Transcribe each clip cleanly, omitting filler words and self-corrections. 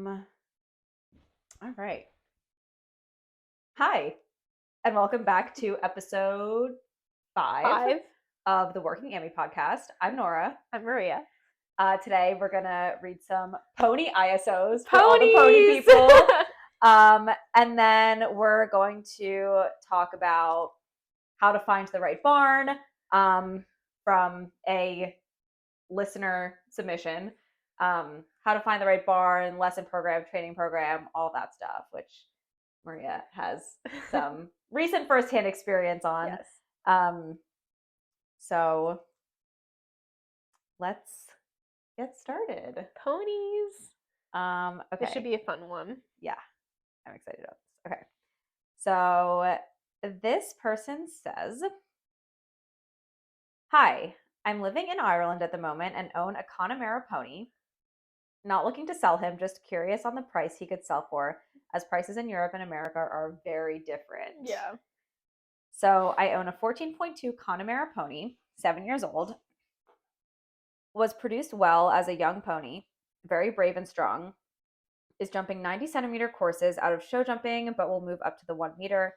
All right. Hi, and welcome back to episode 5 of the Working Ammy podcast. I'm Nora. I'm Maria. Today we're gonna read some pony ISOs for all the pony people. And then we're going to talk about how to find the right barn from a listener submission. How to find the right barn, lesson program, training program, all that stuff, which Maria has some recent firsthand experience on. Yes. So let's get started. Ponies. Okay. This should be a fun one. Yeah, I'm excited about this. Okay. So this person says, "Hi, I'm living in Ireland at the moment and own a Connemara pony. Not looking to sell him, just curious on the price he could sell for, as prices in Europe and America are very different." Yeah. So I own a 14.2 Connemara pony, 7 years old. Was produced well as a young pony, very brave and strong. Is jumping 90 centimeter courses out of show jumping, but will move up to the 1 meter.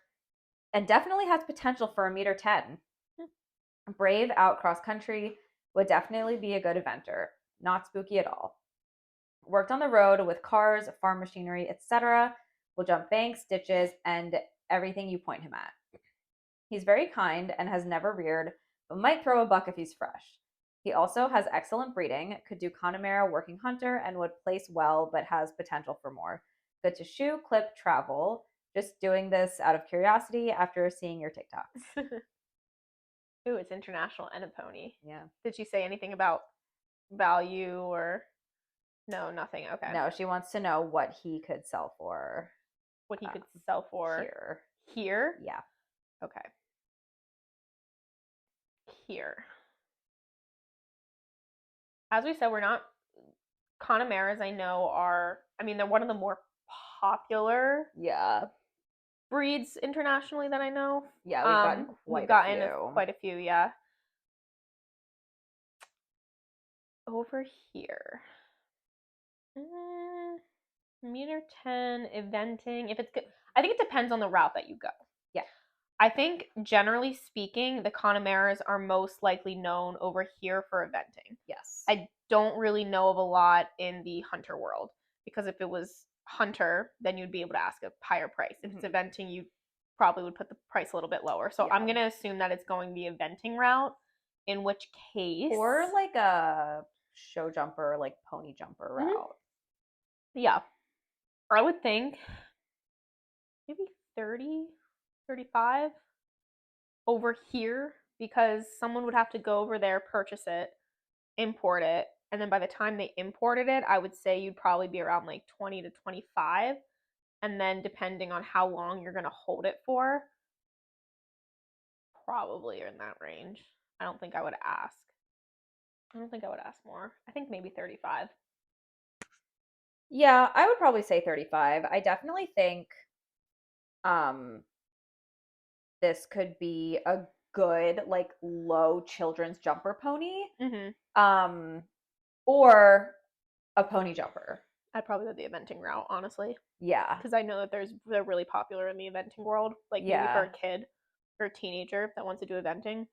And definitely has potential for 1.10 meters. Brave out cross country, would definitely be a good eventer. Not spooky at all. Worked on the road with cars, farm machinery, etc. Will jump banks, ditches, and everything you point him at. He's very kind and has never reared, but might throw a buck if he's fresh. He also has excellent breeding, could do Connemara working hunter, and would place well, but has potential for more. Good to shoe, clip, travel. Just doing this out of curiosity after seeing your TikToks. Ooh, it's international and a pony. Yeah. Did she say anything about value or... No, nothing. Okay. No, she wants to know what he could sell for. What he could sell for here. Here? Yeah. Okay. Here. As we said, we're not... Connemara's, I know, are... I mean, they're one of the more popular breeds internationally that I know. Yeah, we've gotten quite a few, yeah. Over here. 1.10 eventing. If it's good, I think it depends on the route that you go. Yeah. I think generally speaking, the Connemara's are most likely known over here for eventing. Yes. I don't really know of a lot in the hunter world, because if it was hunter, then you'd be able to ask a higher price. If it's eventing, you probably would put the price a little bit lower. So I'm going to assume that it's going the eventing route, in which case... Or like a show jumper, like pony jumper route. Yeah. I would think maybe 30, 35 over here, because someone would have to go over there, purchase it, import it, and then by the time they imported it, I would say you'd probably be around like 20 to 25, and then depending on how long you're going to hold it for, probably in that range. I don't think I would ask more. I think maybe 35. Yeah, I would probably say 35. I definitely think this could be a good, like, low children's jumper pony. Or a pony jumper. I'd probably go the eventing route, honestly. Yeah. Because I know that they're really popular in the eventing world. Like, maybe for a kid or a teenager that wants to do eventing,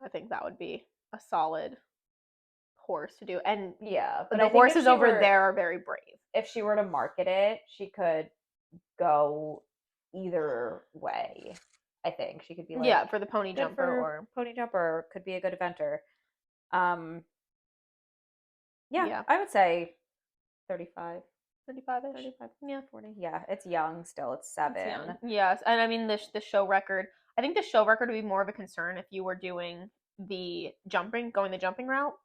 I think that would be a solid horse to do. And but the horses over there are very brave. If she were to market it, she could go either way. I think she could be like, for the pony jumper, or pony jumper could be a good eventer. I would say 35. 35-ish. 35, 40. Yeah, it's young still. It's 7. It's young. Yes, and I mean the show record. I think the show record would be more of a concern if you were doing the jumping route,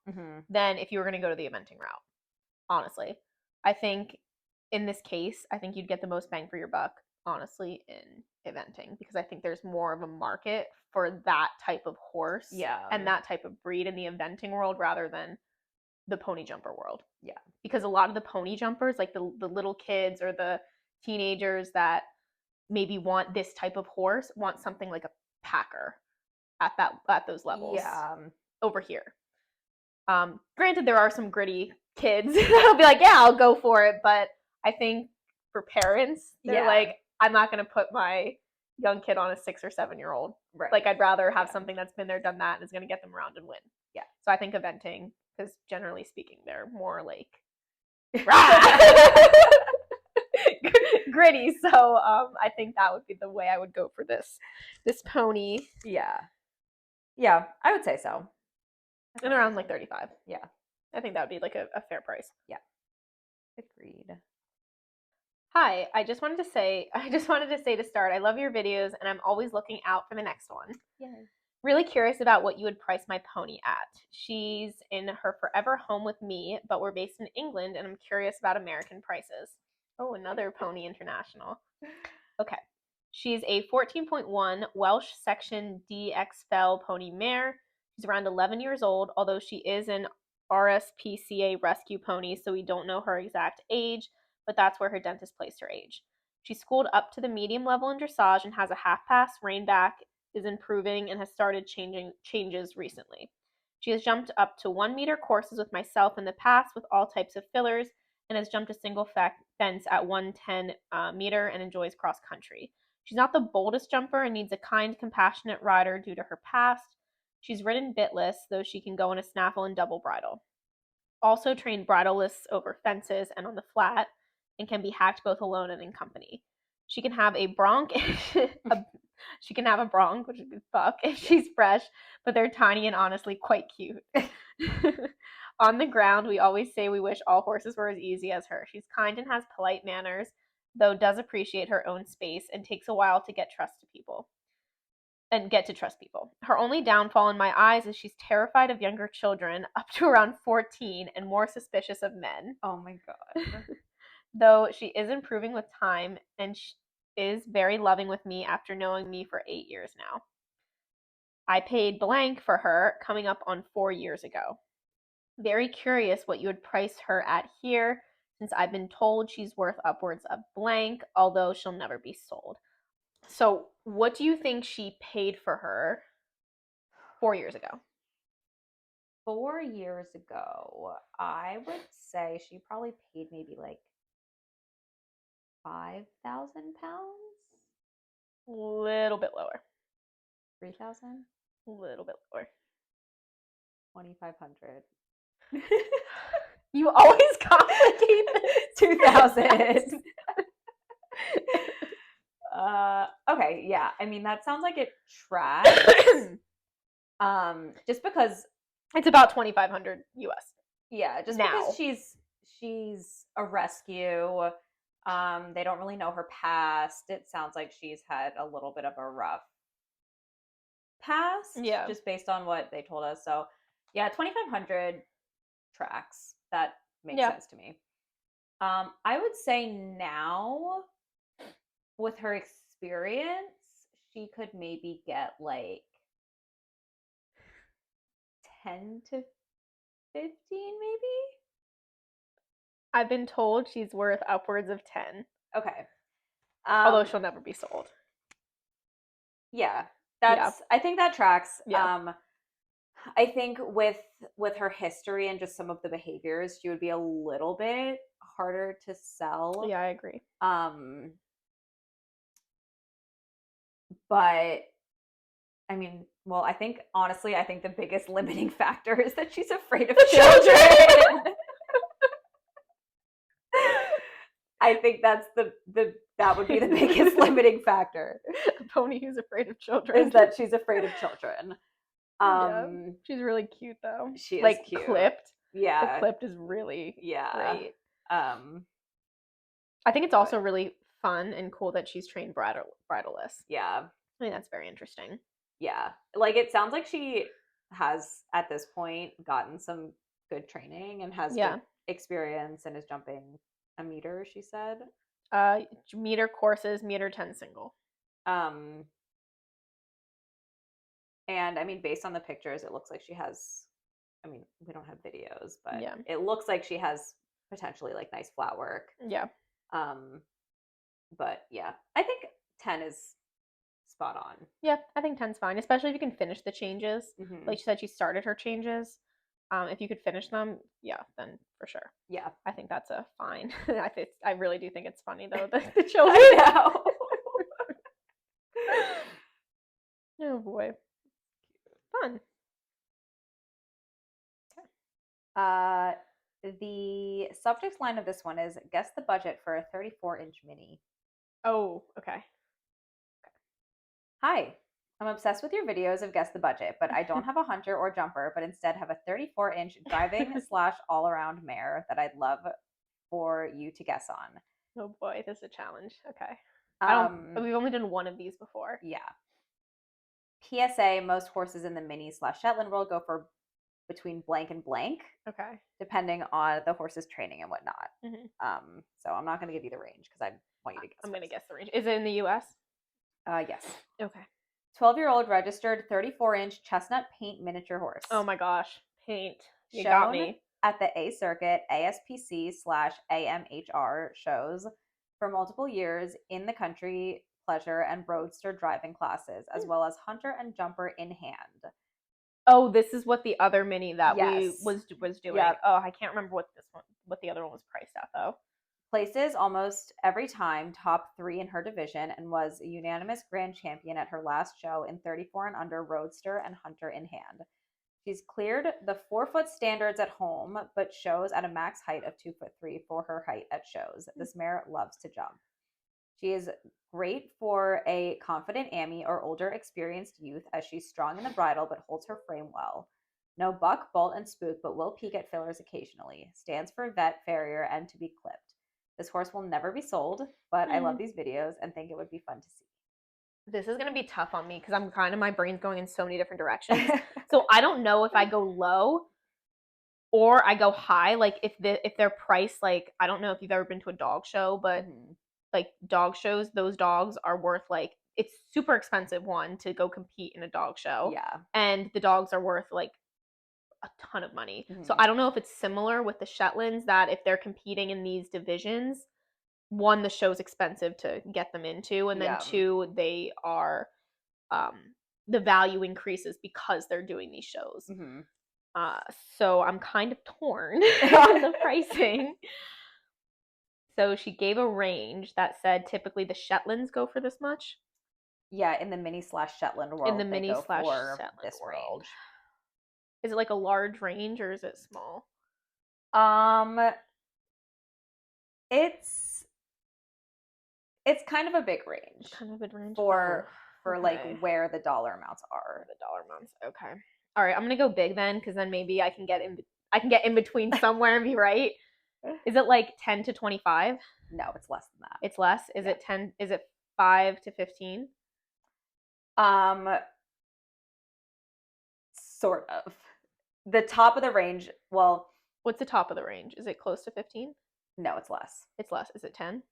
than if you were going to go to the eventing route. Honestly, I think in this case, I think you'd get the most bang for your buck, honestly, in eventing, because I think there's more of a market for that type of horse, and that type of breed in the eventing world rather than the pony jumper world. Yeah. Because a lot of the pony jumpers, like the little kids or the teenagers that maybe want this type of horse, want something like a packer at those levels. Yeah. Over here. Granted, there are some gritty kids that'll be like, yeah, I'll go for it. But I think for parents, they're like, I'm not going to put my young kid on a 6 or 7-year-old. Right. Like, I'd rather have something that's been there, done that, and is going to get them around and win. Yeah. So I think eventing, because generally speaking, they're more like gritty. So I think that would be the way I would go for this pony. Yeah. Yeah, I would say so. And around like 35. Yeah. I think that would be like a fair price. Yeah. Agreed. Hi, I just wanted to say to start, I love your videos and I'm always looking out for the next one. Yay. Really curious about what you would price my pony at. She's in her forever home with me, but we're based in England and I'm curious about American prices. Oh, another pony international. Okay. She's a 14.1 Welsh Section DX pony mare. She's around 11 years old, although she is an RSPCA rescue pony, so we don't know her exact age, but that's where her dentist placed her age. She's schooled up to the medium level in dressage and has a half pass, rein back, is improving, and has started changes recently. She has jumped up to 1 meter courses with myself in the past with all types of fillers, and has jumped a single fence at 110 meter and enjoys cross country. She's not the boldest jumper and needs a kind, compassionate rider due to her past. She's ridden bitless, though she can go in a snaffle and double bridle. Also trained bridleless over fences and on the flat, and can be hacked both alone and in company. She can have a bronc, she can have a bronc, which would be fuck, if she's fresh, but they're tiny and honestly quite cute. On the ground, we always say we wish all horses were as easy as her. She's kind and has polite manners, though does appreciate her own space and takes a while to get to trust people. Her only downfall in my eyes is she's terrified of younger children up to around 14 and more suspicious of men. Oh my god. Though she is improving with time and she is very loving with me after knowing me for 8 years now. I paid blank for her coming up on 4 years ago. Very curious what you would price her at here, since I've been told she's worth upwards of blank, although she'll never be sold. So what do you think she paid for her 4 years ago? 4 years ago, I would say she probably paid maybe like 5,000 pounds. Little bit lower. 3,000. Little bit lower. 2,500. You always complicate this. 2,000. Okay, yeah. I mean, that sounds like it tracks. Just because it's about 2,500 US. Yeah, just now. Because she's a rescue. They don't really know her past. It sounds like she's had a little bit of a rough past. Yeah. Just based on what they told us. So, yeah, 2,500 tracks. That makes sense to me. I would say now, with her experience, she could maybe get like 10 to 15, maybe. I've been told she's worth upwards of 10. Okay. Although she'll never be sold. Yeah. I think that tracks. Yeah. I think with her history and just some of the behaviors, she would be a little bit harder to sell. Yeah, I agree. But I mean, well, I think honestly, the biggest limiting factor is that she's afraid of children. I think that's that would be the biggest limiting factor. A pony who's afraid of children. Is that she's afraid of children. Yeah. She's really cute though. She is like cute. Clipped. Yeah. The clipped is really great. I think it's also really fun and cool that she's trained bridleless. Yeah. I think that's very interesting. Yeah. Like it sounds like she has at this point gotten some good training and has good experience and is jumping a meter, she said. Meter courses, meter 10 single. And I mean, based on the pictures, it looks like she has, I mean, we don't have videos, but it looks like she has potentially like nice flat work. Yeah. But yeah, I think 10 is spot on. Yeah, I think 10's fine, especially if you can finish the changes. Like she said, she started her changes. If you could finish them, yeah, then for sure. Yeah. I think that's a fine. I really do think it's funny though, the children. I know. Oh boy. Fun. The subject line of this one is guess the budget for a 34-inch mini. Oh, okay. Hi, I'm obsessed with your videos of guess the budget, but I don't have a hunter or jumper, but instead have a 34-inch driving / all-around mare that I'd love for you to guess on. Oh boy, this is a challenge. Okay. We've only done one of these before. Yeah. PSA, most horses in the mini / Shetland world go for between blank and blank. Okay. Depending on the horse's training and whatnot. So I'm not going to give you the range because I want you to guess. I'm going to guess the range. Is it in the US? Yes. Okay. 12-year-old registered 34-inch chestnut paint miniature horse. Oh my gosh. Paint. You Shown got me. At the A Circuit, ASPC / AMHR shows for multiple years in the country, pleasure, and roadster driving classes, as well as hunter and jumper in hand. Oh, this is what the other mini that we was doing. Yep. Oh, I can't remember what the other one was priced at though. Places almost every time top 3 in her division and was a unanimous grand champion at her last show in 34 and under roadster and hunter in hand. She's cleared the 4-foot standards at home, but shows at a max height of 2'3" for her height at shows. This mare loves to jump. She is great for a confident Ammy or older experienced youth as she's strong in the bridle but holds her frame well. No buck, bolt, and spook, but will peek at fillers occasionally. Stands for vet, farrier, and to be clipped. This horse will never be sold, but I love these videos and think it would be fun to see. This is going to be tough on me because my brain's going in so many different directions. So I don't know if I go low or I go high. Like if they're priced, like, I don't know if you've ever been to a dog show, but like dog shows, those dogs are worth like, it's super expensive to go compete in a dog show. Yeah. And the dogs are worth like a ton of money. So I don't know if it's similar with the Shetlands that if they're competing in these divisions, one, the show's expensive to get them into, and then two, they are the value increases because they're doing these shows. So I'm kind of torn on the pricing. So she gave a range that said typically the Shetlands go for this much. Yeah, in the mini / Shetland world. In the mini / Shetland this world. range. Is it like a large range or is it small? It's kind of a big range. Kind of a big range for like where the dollar amounts are. The dollar amounts. Okay. All right, I'm gonna go big then, because then maybe I can get in between somewhere and be right. Is it like 10 to 25? No, it's less than that. It's less? Is it 10? Is it 5 to 15? Sort of. The top of the range, well, what's the top of the range? Is it close to 15? No, it's less. It's less. Is it 10?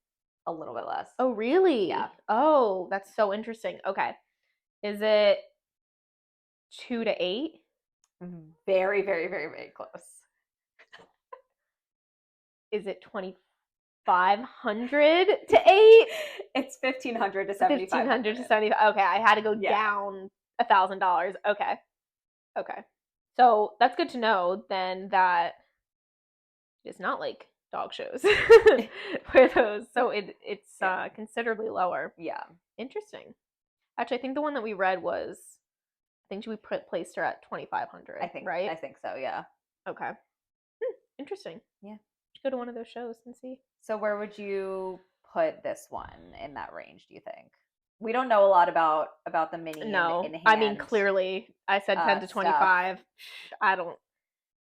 A little bit less. Oh, really? Yeah. Oh, that's so interesting. Okay. Is it 2 to 8? Very, very, very, very close. Is it 2,500 to 8? It's 1,500 to 7,500. 1,500 to 75. Okay, I had to go down $1,000. Okay. So that's good to know then that it's not like dog shows for those. So it's considerably lower. Yeah. Interesting. Actually, I think the one that we read was, I think we placed her at 2,500. I think, right? I think so, yeah. Okay. Interesting. Yeah. Go to one of those shows and see. So where would you put this one in that range, do you think? We don't know a lot about the mini in hand. I mean, clearly, I said 10 to 25. Stuff.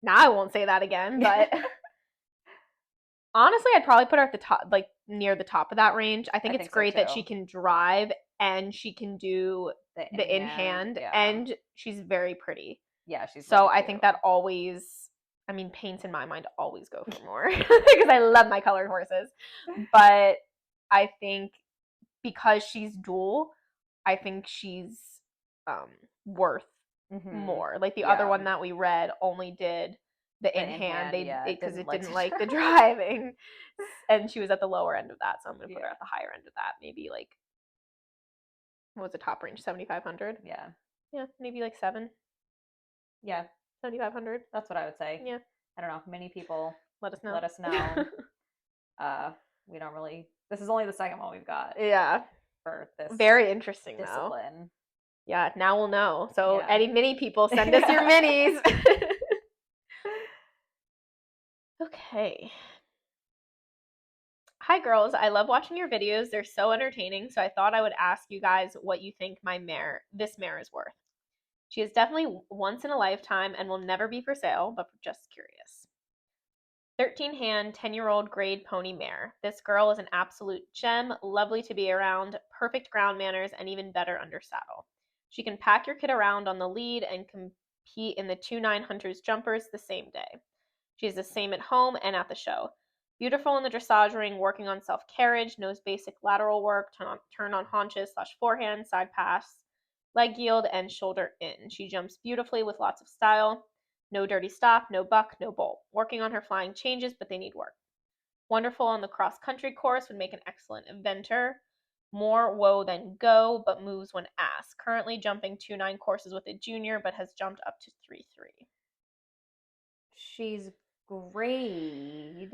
I won't say that again, but honestly, I'd probably put her at the top, like near the top of that range. I think it's great that she can drive and she can do the in hand, and she's very pretty. Yeah, she's so I think that always, I mean, paints in my mind always go for more because I love my colored horses. But I think because she's dual, I think she's worth more. Like the other one that we read only did the in hand, because it didn't like the driving, and she was at the lower end of that. So I'm gonna put her at the higher end of that. Maybe like, what was the top range? 7,500. Yeah, maybe like 7. Yeah, 7,500. That's what I would say. Yeah. I don't know. Many people Let us know. let us know. We don't really. This is only the second one we've got. Yeah. For this. Very interesting discipline. though. Yeah. Now we'll know. So Yeah. any mini people, send us your minis. Okay. Hi girls, I love watching your videos. They're so entertaining, so I thought I would ask you guys what you think this mare is worth. She is definitely once in a lifetime and will never be for sale, but just curious. 13-hand, 10-year-old grade pony mare. This girl is an absolute gem, lovely to be around, perfect ground manners, and even better under saddle. She can pack your kid around on the lead and compete in the 2-9 Hunters jumpers the same day. She is the same at home and at the show. Beautiful in the dressage ring, working on self-carriage, knows basic lateral work, turn on haunches / forehand, side pass, leg yield, and shoulder in. She jumps beautifully with lots of style. No dirty stop, no buck, no bolt. Working on her flying changes, but they need work. Wonderful on the cross-country course, would make an excellent eventer. More woe than go, but moves when asked. Currently jumping 2-9 courses with a junior, but has jumped up to 3-3. She's grade,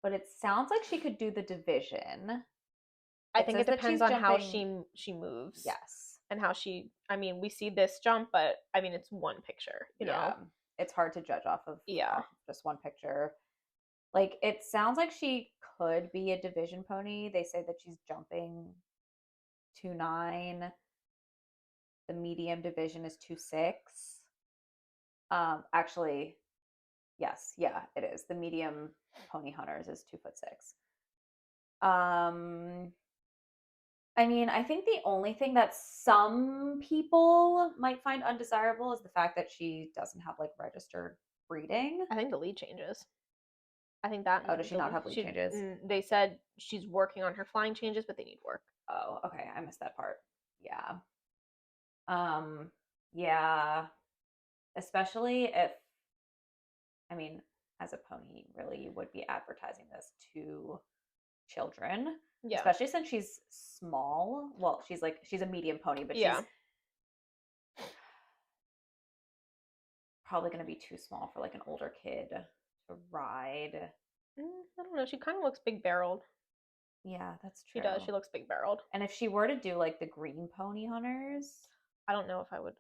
but it sounds like she could do the division. I think it depends on how she moves. Yes. And how she, I mean, we see this jump, but I mean, it's one picture, you know? It's hard to judge off of Yeah. just one picture. Like, it sounds like she could be a division pony. They say that she's jumping 2-9. The medium division is 2-6. Actually, yes, yeah, it is. The medium pony hunters is 2'6". I mean, I think the only thing that some people might find undesirable is the fact that she doesn't have like registered breeding. I think the lead changes. I think that. Oh, does she not have lead changes? They said she's working on her flying changes, but they need work. Oh, okay. I missed that part. Yeah. Yeah. Especially if, I mean, as a pony, really, you would be advertising this to children. Yeah. Especially since she's small. Well, she's a medium pony, but yeah. she's probably going to be too small for like an older kid to ride. I don't know. She kind of looks big barreled. Yeah, that's true. She does. She looks big barreled. And if she were to do like the green pony hunters, I don't know if I would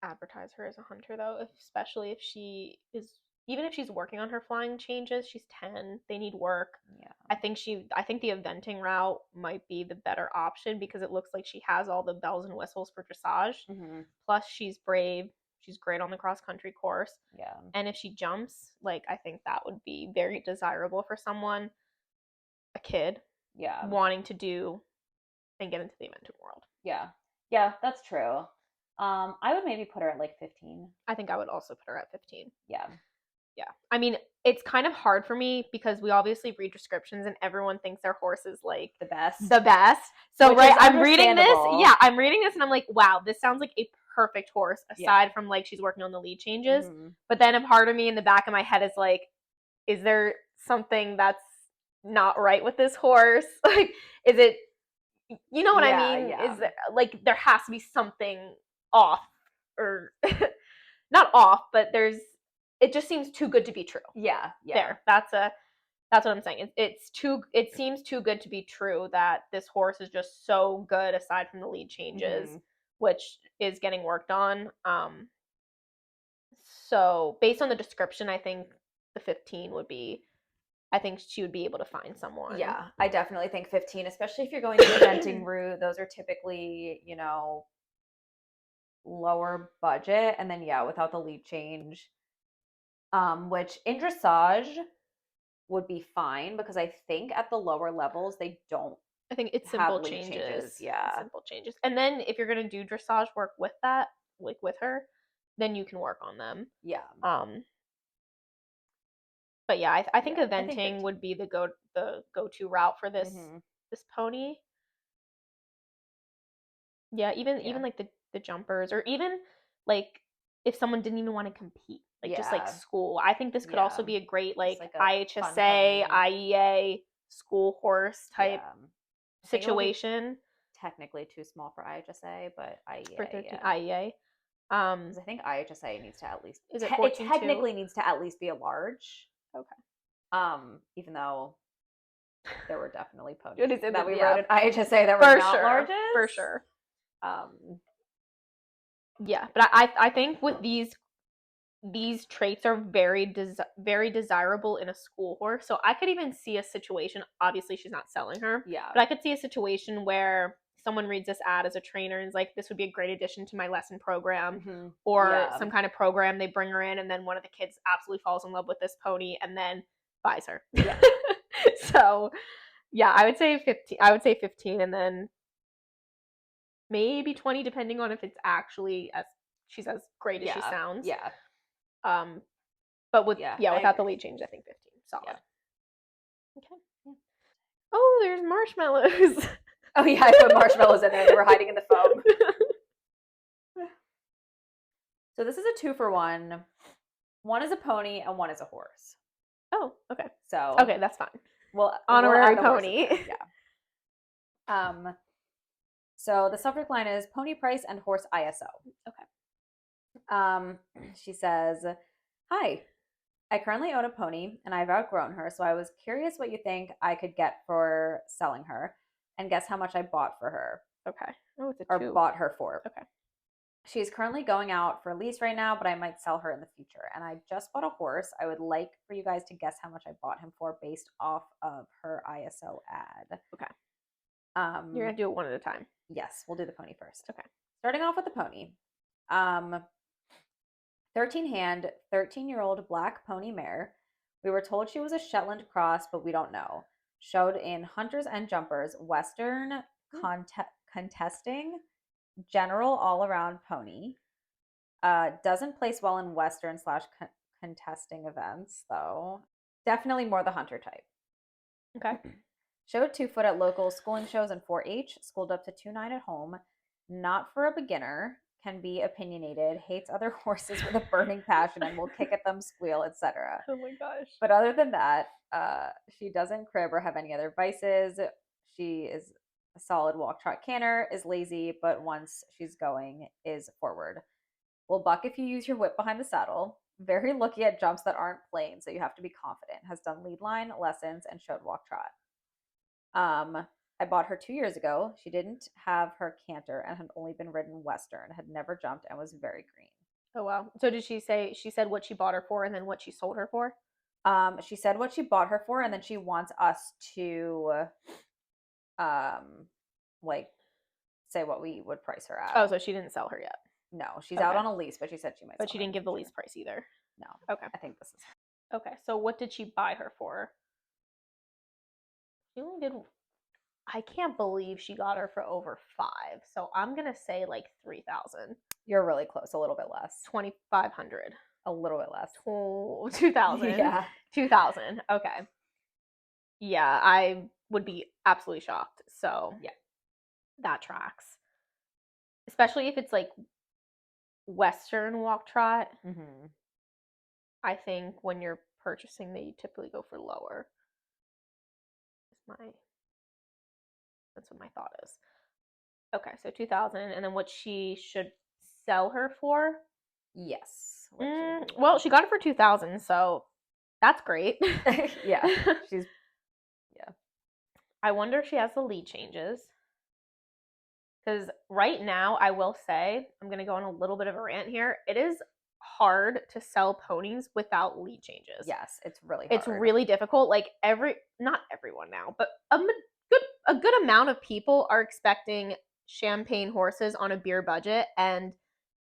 advertise her as a hunter though, especially if she is, even if she's working on her flying changes. She's 10. They need work. Yeah. I think the eventing route might be the better option because it looks like she has all the bells and whistles for dressage. Mm-hmm. Plus, she's brave. She's great on the cross country course. Yeah. And if she jumps, like, I think that would be very desirable for someone, a kid, wanting to do and get into the eventing world. Yeah. Yeah, that's true. I would maybe put her at like 15. I think I would also put her at 15. Yeah. Yeah. I mean, it's kind of hard for me because we obviously read descriptions and everyone thinks their horse is like the best. So right, I'm reading this. Yeah, I'm reading this and I'm like, wow, this sounds like a perfect horse aside from like she's working on the lead changes. Mm-hmm. But then a part of me in the back of my head is like, is there something that's not right with this horse? Like, is it, you know what I mean? Yeah. Is there, like, there has to be something off or not off, but it just seems too good to be true. Yeah. There. That's what I'm saying. It seems too good to be true that this horse is just so good aside from the lead changes, which is getting worked on. So based on the description, I think the 15 would be, I think she would be able to find someone. Yeah, I definitely think 15, especially if you're going the eventing route. Those are typically, lower budget. And then, without the lead change, which in dressage would be fine because I think at the lower levels, they don't. I think it's simple changes. Yeah. Simple changes. And then if you're going to do dressage work with that, like with her, then you can work on them. Yeah. But yeah, I think eventing would be the go-to route for this this pony. Yeah, even like the jumpers, or even like if someone didn't even want to compete, like just like school. I think this could also be a great like IHSA, IEA school horse type situation. Technically too small for IHSA, but IEA. For 13 IEA. 'Cause I think IHSA needs to at least Is it it 14.2? technically needs to at least be a large. Okay. Even though there were definitely ponies It is that we yeah. wrote at IHSA that were For not sure. larges. For sure. Yeah, but I think with these traits are very desirable in a school horse. So I could even see a situation, obviously she's not selling her, yeah, but I could see a situation where someone reads this ad as a trainer and is like, this would be a great addition to my lesson program, or some kind of program. They bring her in, and then one of the kids absolutely falls in love with this pony and then buys her. Yeah. So yeah, I would say 15. I would say 15, and then maybe 20, depending on if it's actually as she's as great as she sounds. Yeah. But without the lead change, I think 15. Solid. Yeah. Okay. Yeah. Oh, there's marshmallows. Oh yeah, I put marshmallows in there. They were hiding in the foam. So this is a 2-for-1. One is a pony and one is a horse. Oh, okay. So okay, that's fine. Well, honorary pony. Yeah. So the subject line is pony price and horse ISO. Okay. She says, "Hi, I currently own a pony and I've outgrown her, so I was curious what you think I could get for selling her, and guess how much I bought for her." Okay. Oh, it's a 2. Or bought her for. Okay. She's currently going out for a lease right now, but I might sell her in the future. And I just bought a horse. I would like for you guys to guess how much I bought him for based off of her ISO ad. Okay. You're gonna do it one at a time. Yes, we'll do the pony first. Okay. Starting off with the pony. 13-hand, 13-year-old black pony mare. We were told she was a Shetland cross, but we don't know. Showed in Hunters and Jumpers, Western contesting, general all-around pony. Doesn't place well in Western / contesting events, though. Definitely more the hunter type. Okay. Showed 2-foot at local schooling shows and 4-H. Schooled up to 2.9 at home. Not for a beginner. Can be opinionated. Hates other horses with a burning passion and will kick at them, squeal, etc. Oh my gosh. But other than that, she doesn't crib or have any other vices. She is a solid walk, trot, canter, is lazy, but once she's going, is forward. Will buck if you use your whip behind the saddle. Very lucky at jumps that aren't plain, so you have to be confident. Has done lead line, lessons, and showed walk, trot. I bought her 2 years ago. She didn't have her canter and had only been ridden Western, had never jumped, and was very green. Oh wow. So did she said what she bought her for and then what she sold her for? She said what she bought her for, and then she wants us to like say what we would price her at. Oh, so she didn't sell her yet. No, she's out on a lease, but she said she might. But she didn't give the lease price either. No. Okay. I think this is okay. So what did she buy her for? She only did. I can't believe she got her for over 5. So I'm gonna say like 3,000. You're really close. A little bit less. 2,500. A little bit less. 2,000. Yeah. 2,000. Okay. Yeah, I would be absolutely shocked. So yeah, that tracks. Especially if it's like Western walk trot. Mm-hmm. I think when you're purchasing, they typically go for lower. That's what my thought is. Okay, so 2,000, and then what she should sell her for? Yes. Well, she got it for 2,000, so that's great. Yeah. I wonder if she has the lead changes. Because right now, I will say, I'm going to go on a little bit of a rant here. It is hard to sell ponies without lead changes. Yes, it's really hard. It's really difficult. Like not everyone now, but a good amount of people are expecting champagne horses on a beer budget and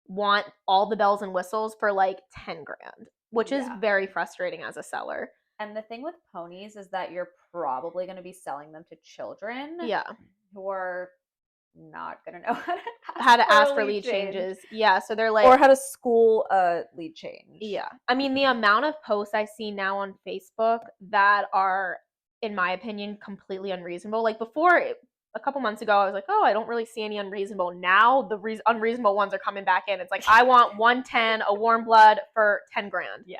want all the bells and whistles for like 10 grand, which is very frustrating as a seller. And the thing with ponies is that you're probably going to be selling them to children who are not going to know how to ask for lead changes. Yeah, so they're like, or how to school a lead change. Yeah. I mean, the amount of posts I see now on Facebook that are, in my opinion, completely unreasonable. Like before, a couple months ago, I was like, oh, I don't really see any unreasonable. Now the unreasonable ones are coming back in. It's like, I want 110, a warm blood for 10 grand. Yeah.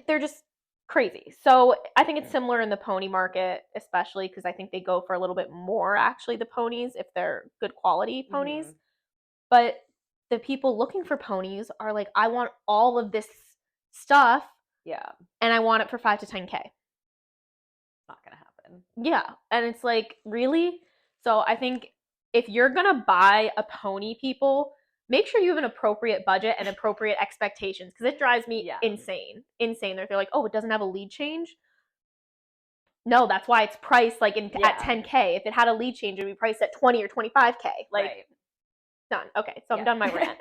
They're just crazy. So I think it's similar in the pony market, especially because I think they go for a little bit more, actually, the ponies, if they're good quality ponies. Mm-hmm. But the people looking for ponies are like, I want all of this stuff. Yeah. And I want it for 5 to 10K. Not gonna happen. Yeah. And it's like, really? So I think if you're gonna buy a pony, people, make sure you have an appropriate budget and appropriate expectations, because it drives me insane. They're like, oh, it doesn't have a lead change? No, that's why it's priced like at 10K. If it had a lead change, it would be priced at 20 or 25K. Like, done. Okay, so I'm done my rant.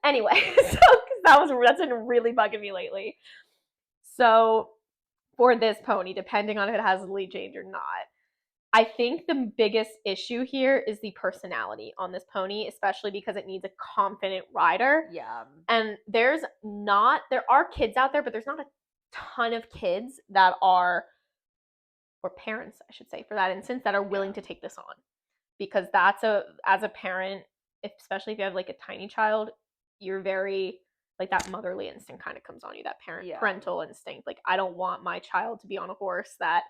Anyway, so that's been really bugging me lately. So for this pony, depending on if it has a lead change or not, I think the biggest issue here is the personality on this pony, especially because it needs a confident rider. Yeah. And there are kids out there, but there's not a ton of kids that are, or parents, I should say, for that instance, that are willing to take this on. Because as a parent, especially if you have like a tiny child, you're very, like, that motherly instinct kind of comes on you, that parental instinct. Like, I don't want my child to be on a horse that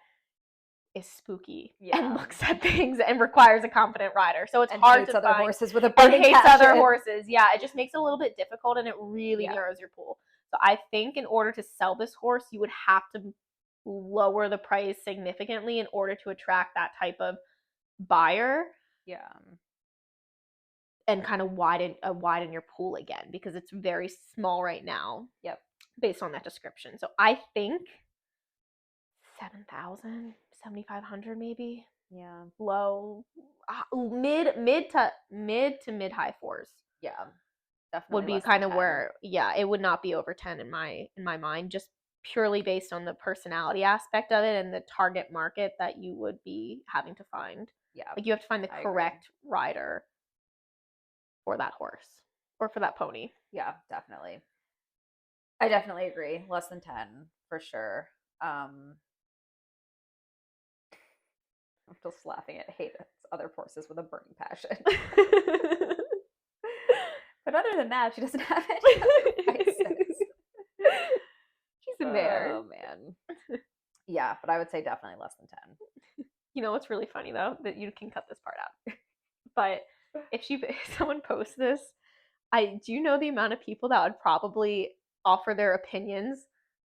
is spooky and looks at things and requires a confident rider. So it's hard to other find horses with a burning and hates passion. other horses. Yeah, it just makes it a little bit difficult, and it really narrows your pool. So I think in order to sell this horse, you would have to lower the price significantly in order to attract that type of buyer. Yeah. And kind of widen your pool again, because it's very small right now. Yep. Based on that description. So I think 7,000, 7,500 maybe. Yeah. Low, mid to mid high fours. Yeah. Definitely would be kind of where, it would not be over 10 in my mind, just purely based on the personality aspect of it and the target market that you would be having to find. Yeah. Like, you have to find the correct rider for that horse or for that pony. Yeah, definitely. I definitely agree. Less than 10 for sure. I'm just laughing at hate other horses with a burning passion. But other than that, she doesn't have any other vices. She's a mare. Oh man. Yeah, but I would say definitely less than 10. You know what's really funny though? That you can cut this part out. But if someone posts this, do you know the amount of people that would probably offer their opinions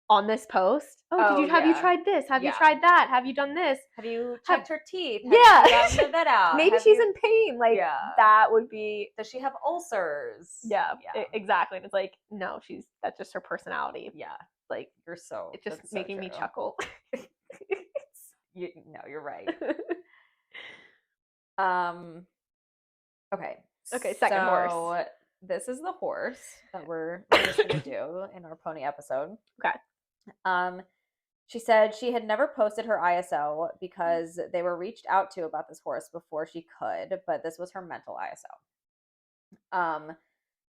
on this post? Have you tried this? Have you tried that? Have you done this? Have you checked her teeth? Have you gotten the vet out? Maybe she's in pain. Like, that would be. Does she have ulcers? Yeah. Exactly. And it's like, no, that's just her personality. Yeah. Like, it's just making me chuckle. No, you're right. Okay. Okay, second horse. This is the horse that we're just going to do in our pony episode. Okay. She said she had never posted her ISO because they were reached out to about this horse before she could, but this was her mental ISO.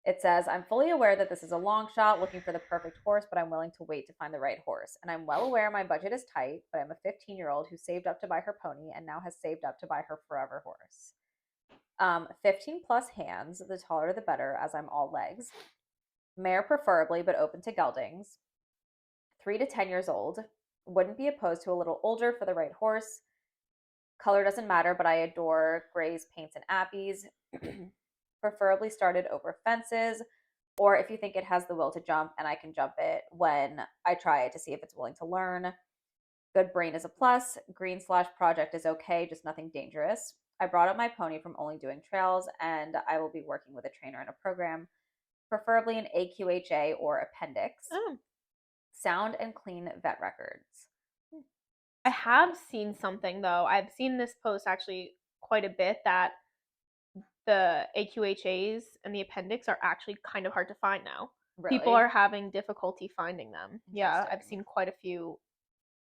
It says, I'm fully aware that this is a long shot looking for the perfect horse, but I'm willing to wait to find the right horse. And I'm well aware my budget is tight, but I'm a 15-year-old who saved up to buy her pony and now has saved up to buy her forever horse. 15 plus hands, the taller the better, as I'm all legs. Mare preferably, but open to geldings. 3 to 10 years old. Wouldn't be opposed to a little older for the right horse. Color doesn't matter, but I adore grays, paints, and appies. Preferably started over fences, or if you think it has the will to jump and I can jump it when I try it to see if it's willing to learn. Good brain is a plus. Green/project is okay, just nothing dangerous. I brought up my pony from only doing trails, and I will be working with a trainer in a program, preferably an AQHA or appendix. Sound and clean vet records. I have seen something, though. I've seen this post actually quite a bit, that the AQHAs and the appendix are actually kind of hard to find now. Really? People are having difficulty finding them. Yeah, I've seen quite a few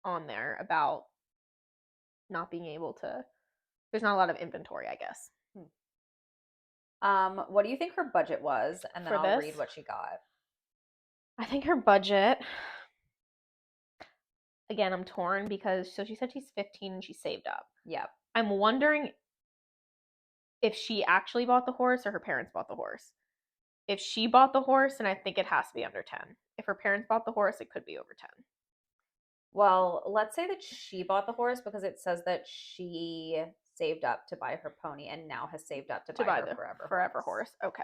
on there about not being able to. There's not a lot of inventory, I guess. What do you think her budget was? And then I'll read what she got. I think her budget, again, I'm torn because, so she said she's 15 and she saved up. Yeah. I'm wondering if she actually bought the horse or her parents bought the horse. If she bought the horse, then I think it has to be under 10. If her parents bought the horse, it could be over 10. Well, let's say that she bought the horse because it says that she saved up to buy her pony and now has saved up to buy her forever horse. Okay.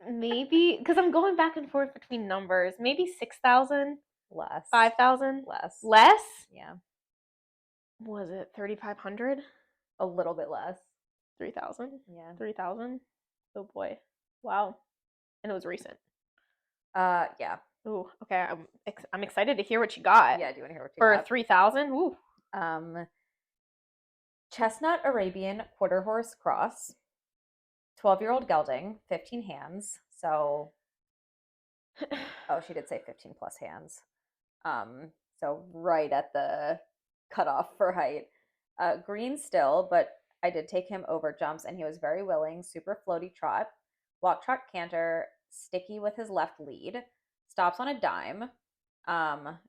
maybe, because I'm going back and forth between numbers. Maybe 6,000, Less. 5,000, Less. less. Yeah. Was it 3,500? A little bit less. 3,000. Yeah. 3,000. Oh boy, wow. And it was recent. Yeah. Ooh, okay. I'm excited to hear what you got. Yeah. Do you want to hear what you for got? 3,000? Ooh. Chestnut Arabian Quarter Horse Cross. 12-year-old gelding, 15 hands. So, oh, she did say 15 plus hands. So right at the cutoff for height. Green still, but I did take him over jumps and he was very willing. Super floaty trot, walk, trot, canter, sticky with his left lead, stops on a dime,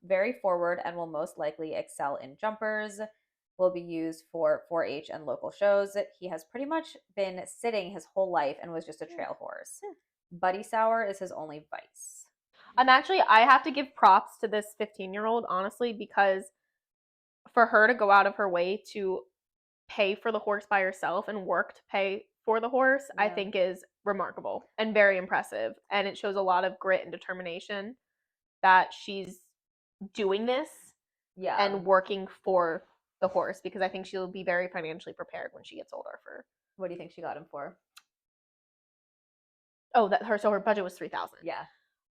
very forward and will most likely excel in jumpers. Will be used for 4-H and local shows. He has pretty much been sitting his whole life and was just a trail horse. Buddy Sour is his only vice. I have to give props to this 15-year-old, honestly, because for her to go out of her way to pay for the horse by herself and work to pay for the horse, I think is remarkable and very impressive. And it shows a lot of grit and determination that she's doing this and working for the horse, because I think she'll be very financially prepared when she gets older. For What do you think she got him for? Oh, her budget was 3,000. Yeah.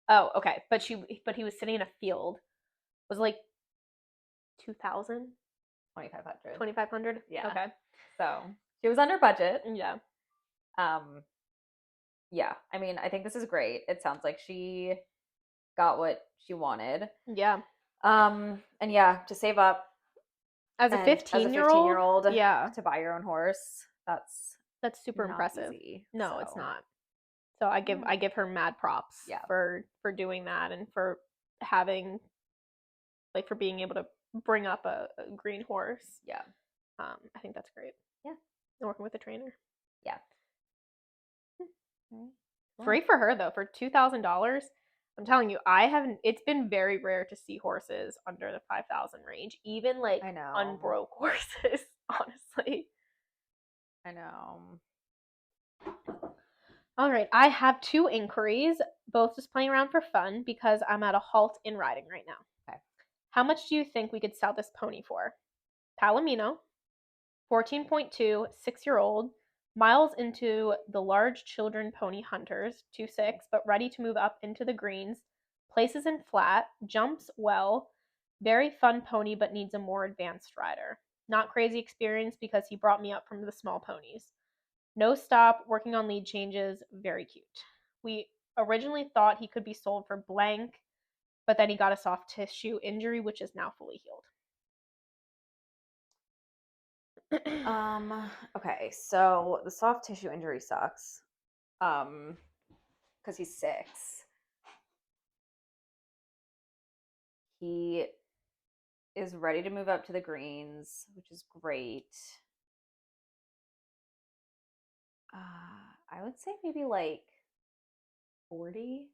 Oh, okay. But he was sitting in a field. It was like 2,000? 2,500. 2,500? Yeah. Okay. So she was under budget. Yeah. Yeah. I mean, I think this is great. It sounds like she got what she wanted. Yeah. And yeah, to save up as a 15-year-old, yeah, to buy your own horse, that's super impressive. Easy, no, so. It's not. So I give her mad props for doing that and for having, like, for being able to bring up a green horse. Yeah. I think that's great. Yeah. And working with a trainer. Yeah. Free for her though, for $2,000. I'm telling you, it's been very rare to see horses under the 5,000 range, even like unbroke horses, honestly. I know. All right, I have 2 inquiries, both just playing around for fun because I'm at a halt in riding right now. Okay. How much do you think we could sell this pony for? Palomino, 14.2, 6-year-old, miles into the large children pony hunters, 2.6, but ready to move up into the greens, places in flat, jumps well, very fun pony but needs a more advanced rider. Not crazy experience because he brought me up from the small ponies. No stop, working on lead changes, very cute. We originally thought he could be sold for blank, but then he got a soft tissue injury, which is now fully healed. Okay, so the soft tissue injury sucks. Because he's 6. He is ready to move up to the greens, which is great. I would say maybe like 40.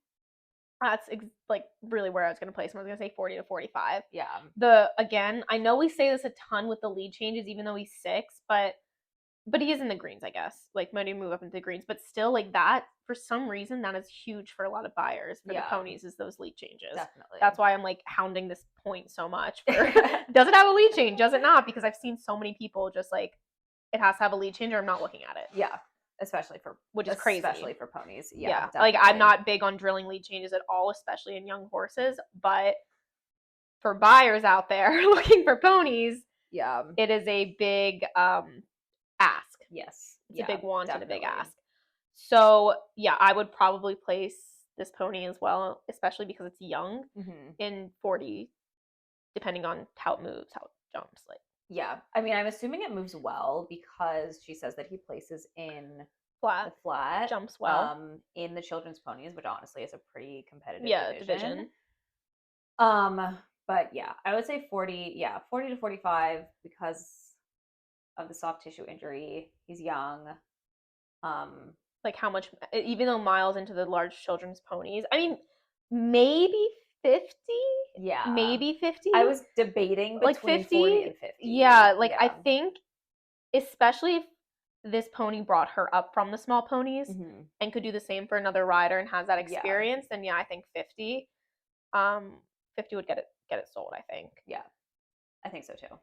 That's like really where I was going to place him. I was going to say 40 to 45. Yeah. Again, I know we say this a ton with the lead changes, even though he's 6, but he is in the greens, I guess. Like, might move up into the greens, but still, like, that, for some reason, that is huge for a lot of buyers for the ponies, is those lead changes. Definitely. That's why I'm, like, hounding this point so much. Does it have a lead change? Does it not? Because I've seen so many people just, like, it has to have a lead change or I'm not looking at it. Yeah. Which is crazy. Especially for ponies. Yeah. Like, I'm not big on drilling lead changes at all, especially in young horses, but for buyers out there looking for ponies, it is a big ask. Yes. It's a big want and a big ask. So, yeah, I would probably place this pony as well, especially because it's young, in 40, depending on how it moves, how it jumps. Like, yeah. I mean, I'm assuming it moves well because she says that he places in flat, jumps well. In the children's ponies, which honestly is a pretty competitive division. But yeah, I would say 40 to 45 because of the soft tissue injury. He's young. Like, how much, even though miles into the large children's ponies, I mean, maybe 50? Yeah. Maybe 50? I was debating between 50? 40 and 50. Yeah, like, I think, especially if this pony brought her up from the small ponies and could do the same for another rider and has that experience, then yeah, I think 50. 50 would get it sold, I think. Yeah, I think so too.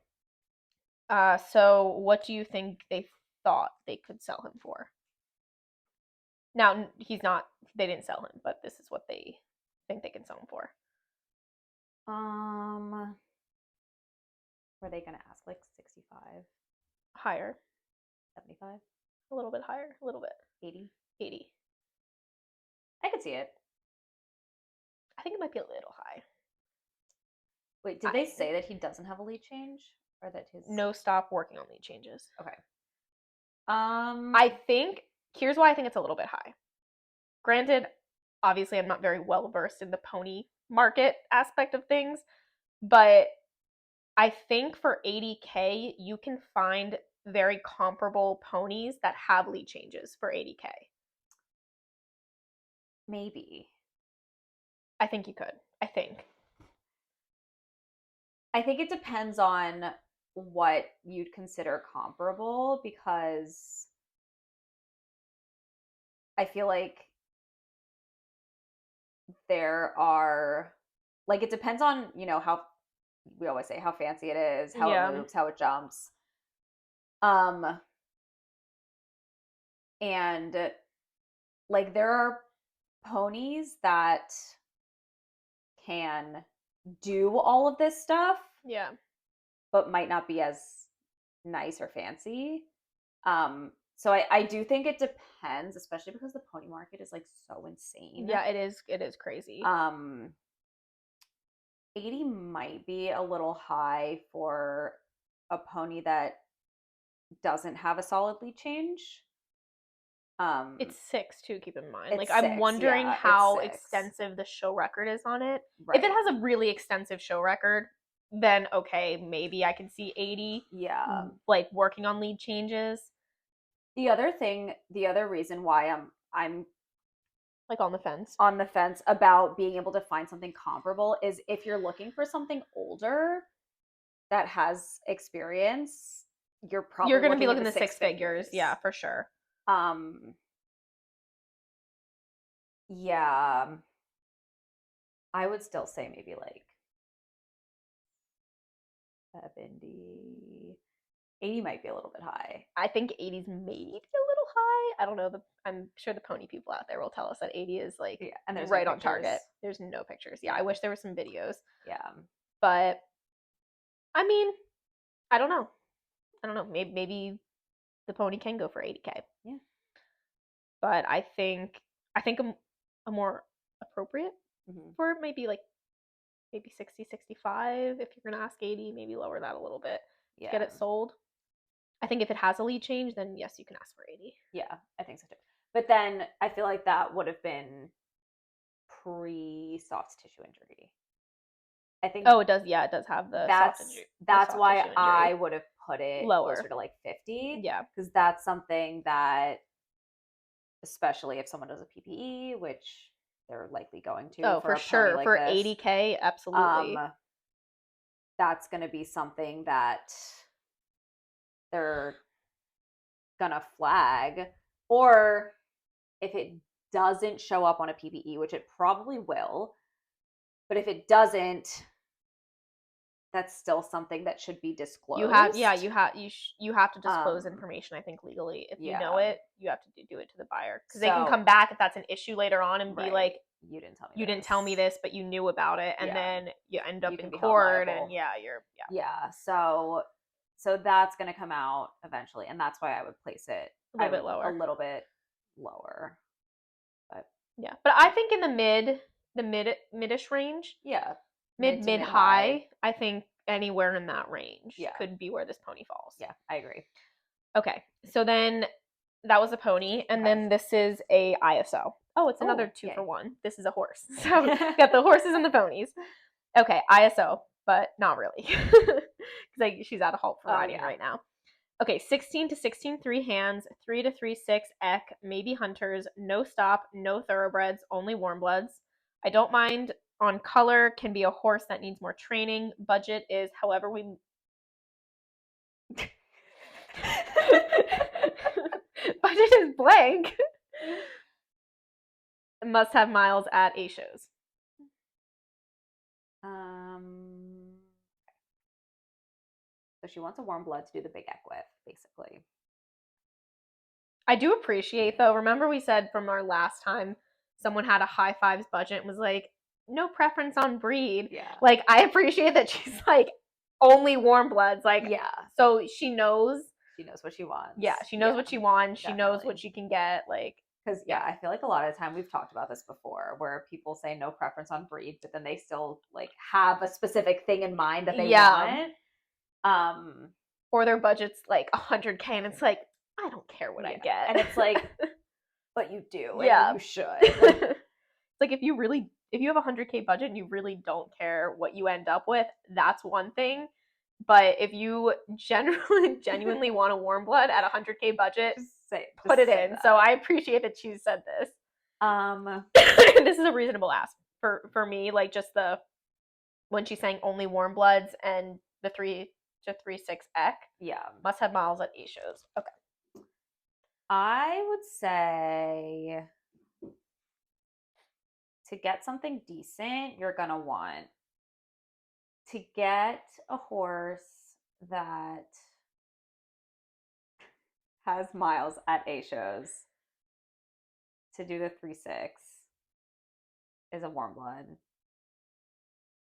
So what do you think they thought they could sell him for? Now, they didn't sell him, but this is what they think they can sell him for. Were they gonna ask like 65? Higher. 75? A little bit higher. A little bit. 80? 80. I could see it. I think it might be a little high. Wait, did they say that he doesn't have a lead change? Or that his... No, stop working on lead changes. Okay. I think, here's why I think it's a little bit high. Granted, obviously I'm not very well versed in the pony market aspect of things, but I think for 80K, you can find very comparable ponies that have lead changes for 80K. Maybe. I think you could. I think it depends on what you'd consider comparable, because I feel like there are, like, it depends on, you know, how, we always say how fancy it is, how it moves, how it jumps. And like there are ponies that can do all of this stuff. Yeah. But might not be as nice or fancy. So I do think it depends, especially because the pony market is like so insane. Yeah, it is crazy. 80 might be a little high for a pony that doesn't have a solid lead change. It's 6 too, keep in mind. Like, 6, I'm wondering how extensive the show record is on it. Right. If it has a really extensive show record, then okay, maybe I can see 80. Yeah. Like working on lead changes. The other reason why I'm like on the fence about being able to find something comparable is if you're looking for something older that has experience, you're going to be looking at the 6 figures. Yeah, for sure. Yeah, I would still say maybe like 70. 80 might be a little bit high. I think 80's maybe a little high. I don't know. I'm sure the pony people out there will tell us that 80 is like and there's right on target. There's no pictures. Yeah, I wish there were some videos. Yeah. But I mean, I don't know. Maybe the pony can go for 80K. Yeah. But I think a more appropriate for it might be like maybe 60, 65. If you're going to ask 80, maybe lower that a little bit to get it sold. I think if it has a lead change, then yes, you can ask for 80. Yeah, I think so too. But then I feel like that would have been pre-soft tissue injury. I think. Oh, it does. Yeah, it does have the soft injury. That's why I would have put it lower, closer to like 50. Yeah, because that's something that, especially if someone does a PPE, which they're likely going to. Oh, for sure. Like for this, 80K, absolutely. That's going to be something that they're gonna flag, or if it doesn't show up on a PPE, which it probably will, but if it doesn't, that's still something that should be disclosed. You have to disclose information, I think, legally. If you know it, you have to do it to the buyer, because they can come back if that's an issue later on and be like, you didn't tell me this, but you knew about it, and then you end up in court, and so that's going to come out eventually, and that's why I would place it a little bit lower. But yeah, but I think in the midish range, mid high, I think anywhere in that range could be where this pony falls. Yeah, I agree. Okay, so then that was a pony, and then this is a ISO. Oh, it's another 2 for 1. This is a horse. So got the horses and the ponies. Okay, ISO, but not really. Because she's out of halt for riding right now. Okay, 16 to 16, 3 hands, 3 to 3, 6, Eck, maybe hunters, no stop, no thoroughbreds, only warm bloods. I don't mind on color, can be a horse that needs more training. Budget is however we... Budget is blank. Must have miles at A shows. So she wants a warm blood to do the big egg with, basically. I do appreciate, though, remember we said from our last time someone had a high fives budget and was like, no preference on breed. Yeah. Like, I appreciate that she's like, only warm bloods. Like, yeah. So she knows. She knows what she wants. Yeah, she knows what she wants. She knows Definitely. what she can get. Like, because I feel like a lot of the time we've talked about this before, where people say no preference on breed, but then they still like have a specific thing in mind that they want. Or their budget's like 100K, and it's like, I don't care what I get, and it's like, but you do, and you should. It's like if you have a 100K budget and you really don't care what you end up with, that's one thing. But if you genuinely want a warm blood at a 100K budget, put it in. So I appreciate that she said this. This is a reasonable ask for me. Like just when she's saying only warm bloods and the 3 to 3.6 EC. Yeah. Must have miles at A shows. Okay. I would say to get something decent, you're gonna want to get a horse that has miles at A shows. To do the 3.6 is a warm blood.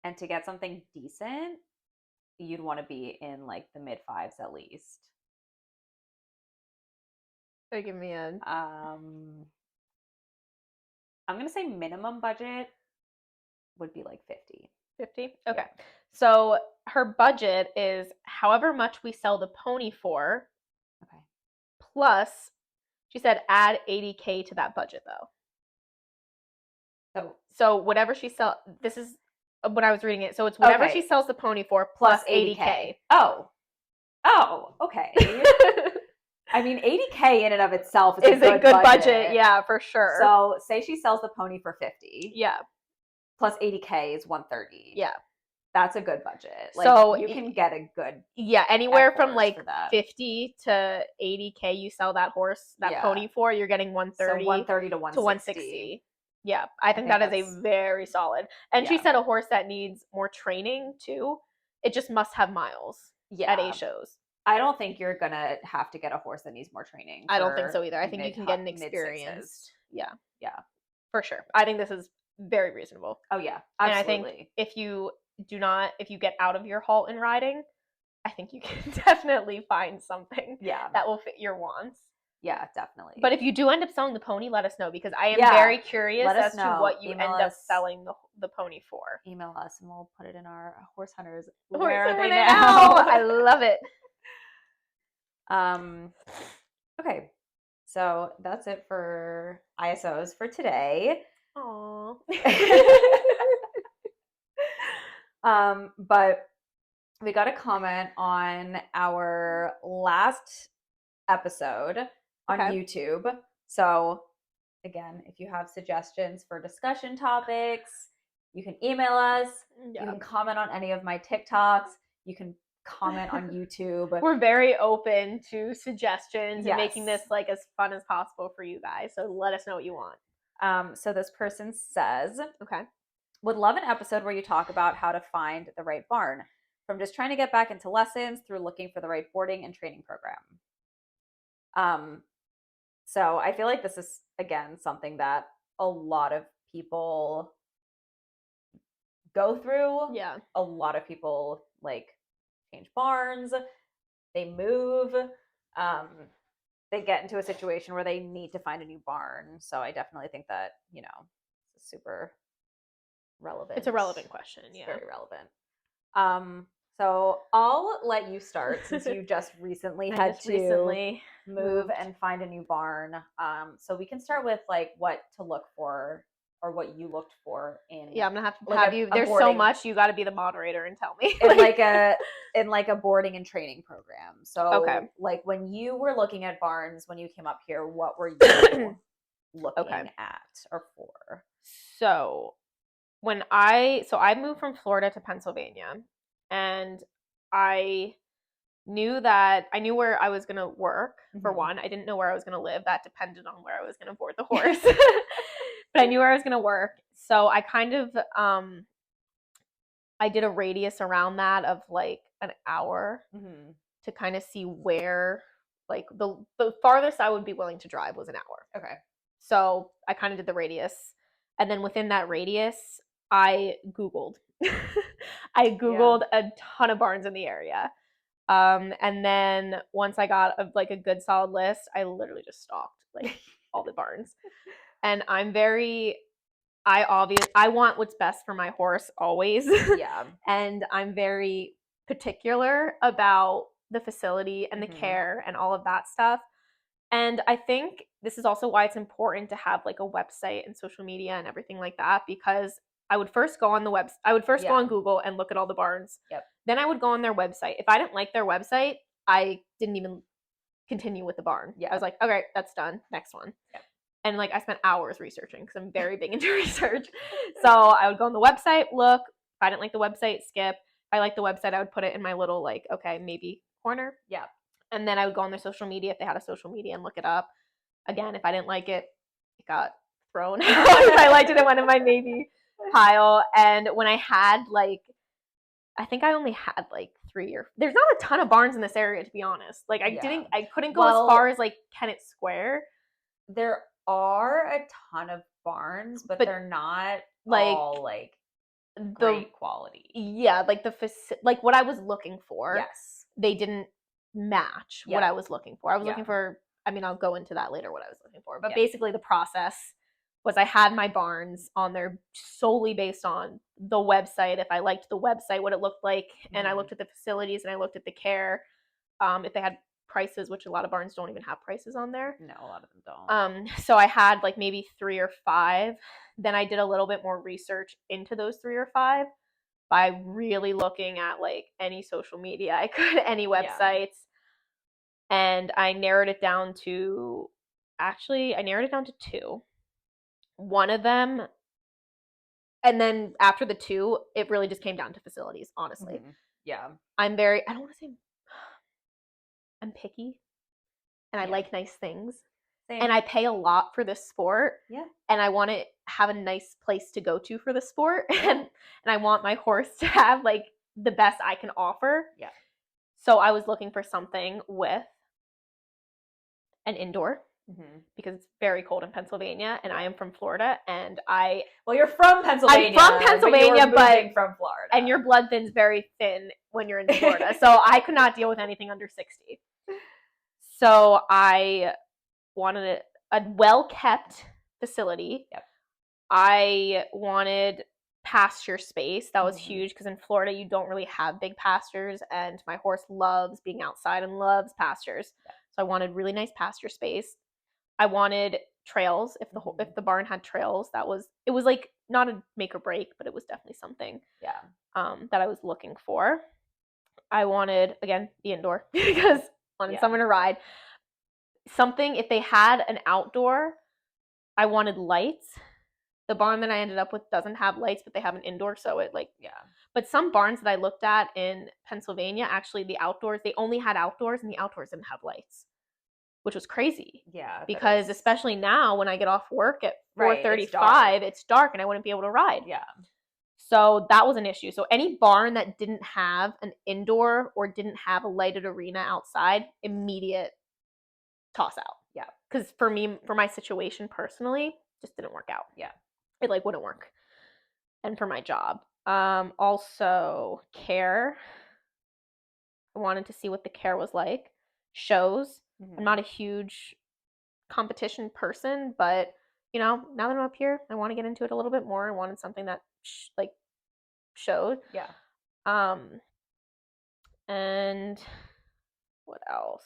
And to get something decent, you'd want to be in like the mid fives at least. So give me a I'm gonna say minimum budget would be like 50. 50? Okay. So her budget is however much we sell the pony for. Okay. Plus, she said add 80K to that budget though. So whatever she sells, this is when I was reading it. So it's whatever she sells the pony for plus 80K. Oh, okay. I mean, 80K in and of itself is a good budget. Yeah, for sure. So say she sells the pony for 50. Yeah. Plus 80K is 130. Yeah. That's a good budget. Like, so you can get a good anywhere from like 50 to 80K you sell that horse, that pony for, you're getting 130. So 130 to 160. Yeah, I think that is a very solid. And she said a horse that needs more training too. It just must have miles at A shows. I don't think you're gonna have to get a horse that needs more training. I don't think so either. I think you can get an experienced. Yeah, for sure. I think this is very reasonable. Oh yeah, absolutely. And I think if you get out of your halt in riding, I think you can definitely find something that will fit your wants. Yeah, definitely. But if you do end up selling the pony, let us know, because I am very curious as to what you end up selling the pony for. Email us and we'll put it in our horse hunters. Where are they now? I love it. Okay, so that's it for ISOs for today. Aww. But we got a comment on our last episode on YouTube. So again, if you have suggestions for discussion topics, you can email us. You can comment on any of my TikToks. You can comment on YouTube. We're very open to suggestions and making this like as fun as possible for you guys. So let us know what you want. So this person says, would love an episode where you talk about how to find the right barn, from just trying to get back into lessons through looking for the right boarding and training program. So I feel like this is, again, something that a lot of people go through. Yeah. A lot of people like change barns, they move, they get into a situation where they need to find a new barn. So I definitely think that, it's super relevant. It's a relevant question. It's very relevant. So I'll let you start, since you just recently had to move and find a new barn. So we can start with like what to look for, or what you looked for in. Yeah, I'm gonna have you. There's so much, you got to be the moderator and tell me. in like a boarding and training program. So like when you were looking at barns when you came up here, what were you looking at or for? So I moved from Florida to Pennsylvania, and I knew that I knew where I was going to work, for Mhm. one. I didn't know where I was going to live. That depended on where I was going to board the horse. But I knew where I was going to work. So I kind of, I did a radius around that of like an hour Mhm. to kind of see where, like the farthest I would be willing to drive was an hour. Okay. So I kind of did the radius. And then within that radius, I Googled. I Googled a ton of barns in the area. And then once I got like a good solid list, I literally just stalked like all the barns. And I want what's best for my horse always. Yeah. And I'm very particular about the facility and the Mhm. care and all of that stuff. And I think this is also why it's important to have like a website and social media and everything like that, because I would first go on go on Google and look at all the barns. Yep. Then I would go on their website. If I didn't like their website, I didn't even continue with the barn. Yeah. I was like, okay, that's done. Next one. Yep. And like I spent hours researching because I'm very big into research. So I would go on the website, look. If I didn't like the website, skip. If I liked the website, I would put it in my little like, okay, maybe corner. Yeah. And then I would go on their social media if they had a social media and look it up. Again, if I didn't like it, it got thrown out. If I liked it, it went in my maybe pile. And when I had like, I think I only had like 3 or there's not a ton of barns in this area, to be honest. Like I couldn't go as far as like Kennett Square. There are a ton of barns, but they're not like all like great quality. Yeah, like like what I was looking for. Yes. They didn't match what I was looking for. I was looking for, I mean, I'll go into that later what I was looking for. But basically the process was I had my barns on there solely based on the website. If I liked the website, what it looked like, and I looked at the facilities and I looked at the care. If they had prices, which a lot of barns don't even have prices on there. No, a lot of them don't. So I had like maybe 3 or 5. Then I did a little bit more research into those 3 or 5 by really looking at like any social media I could, any websites. And I narrowed it down to 2. One of them, and then after the 2, it really just came down to facilities, honestly. Mm-hmm. Yeah. I don't want to say I'm picky and I like nice things. Same. And I pay a lot for this sport. Yeah. And I want to have a nice place to go to for the sport. Yeah. And I want my horse to have like the best I can offer. Yeah. So I was looking for something with an indoor. Mm-hmm. Because it's very cold in Pennsylvania, and I am from Florida, and you're from Pennsylvania. I'm from Pennsylvania, but from Florida, and your blood thin's very thin when you're in Florida, so I could not deal with anything under 60. So I wanted a well-kept facility. Yep. I wanted pasture space. That was huge because in Florida you don't really have big pastures, and my horse loves being outside and loves pastures. Yep. So I wanted really nice pasture space. I wanted trails. If the barn had trails, it was like not a make or break, but it was definitely something. Yeah. That I was looking for. I wanted, again, the indoor because I wanted someone to ride. Something, if they had an outdoor, I wanted lights. The barn that I ended up with doesn't have lights, but they have an indoor, so it But some barns that I looked at in Pennsylvania, actually the outdoors, they only had outdoors, and the outdoors didn't have lights, which was crazy. Yeah. Because especially now when I get off work at 4:35, it's dark and I wouldn't be able to ride. Yeah. So that was an issue. So any barn that didn't have an indoor or didn't have a lighted arena outside, immediate toss out. Yeah. Because for me, for my situation personally, just didn't work out. Yeah. It like wouldn't work. And for my job. Also care. I wanted to see what the care was like. Shows. Mm-hmm. I'm not a huge competition person, but now that I'm up here, I want to get into it a little bit more. I wanted something that showed. Yeah. And what else?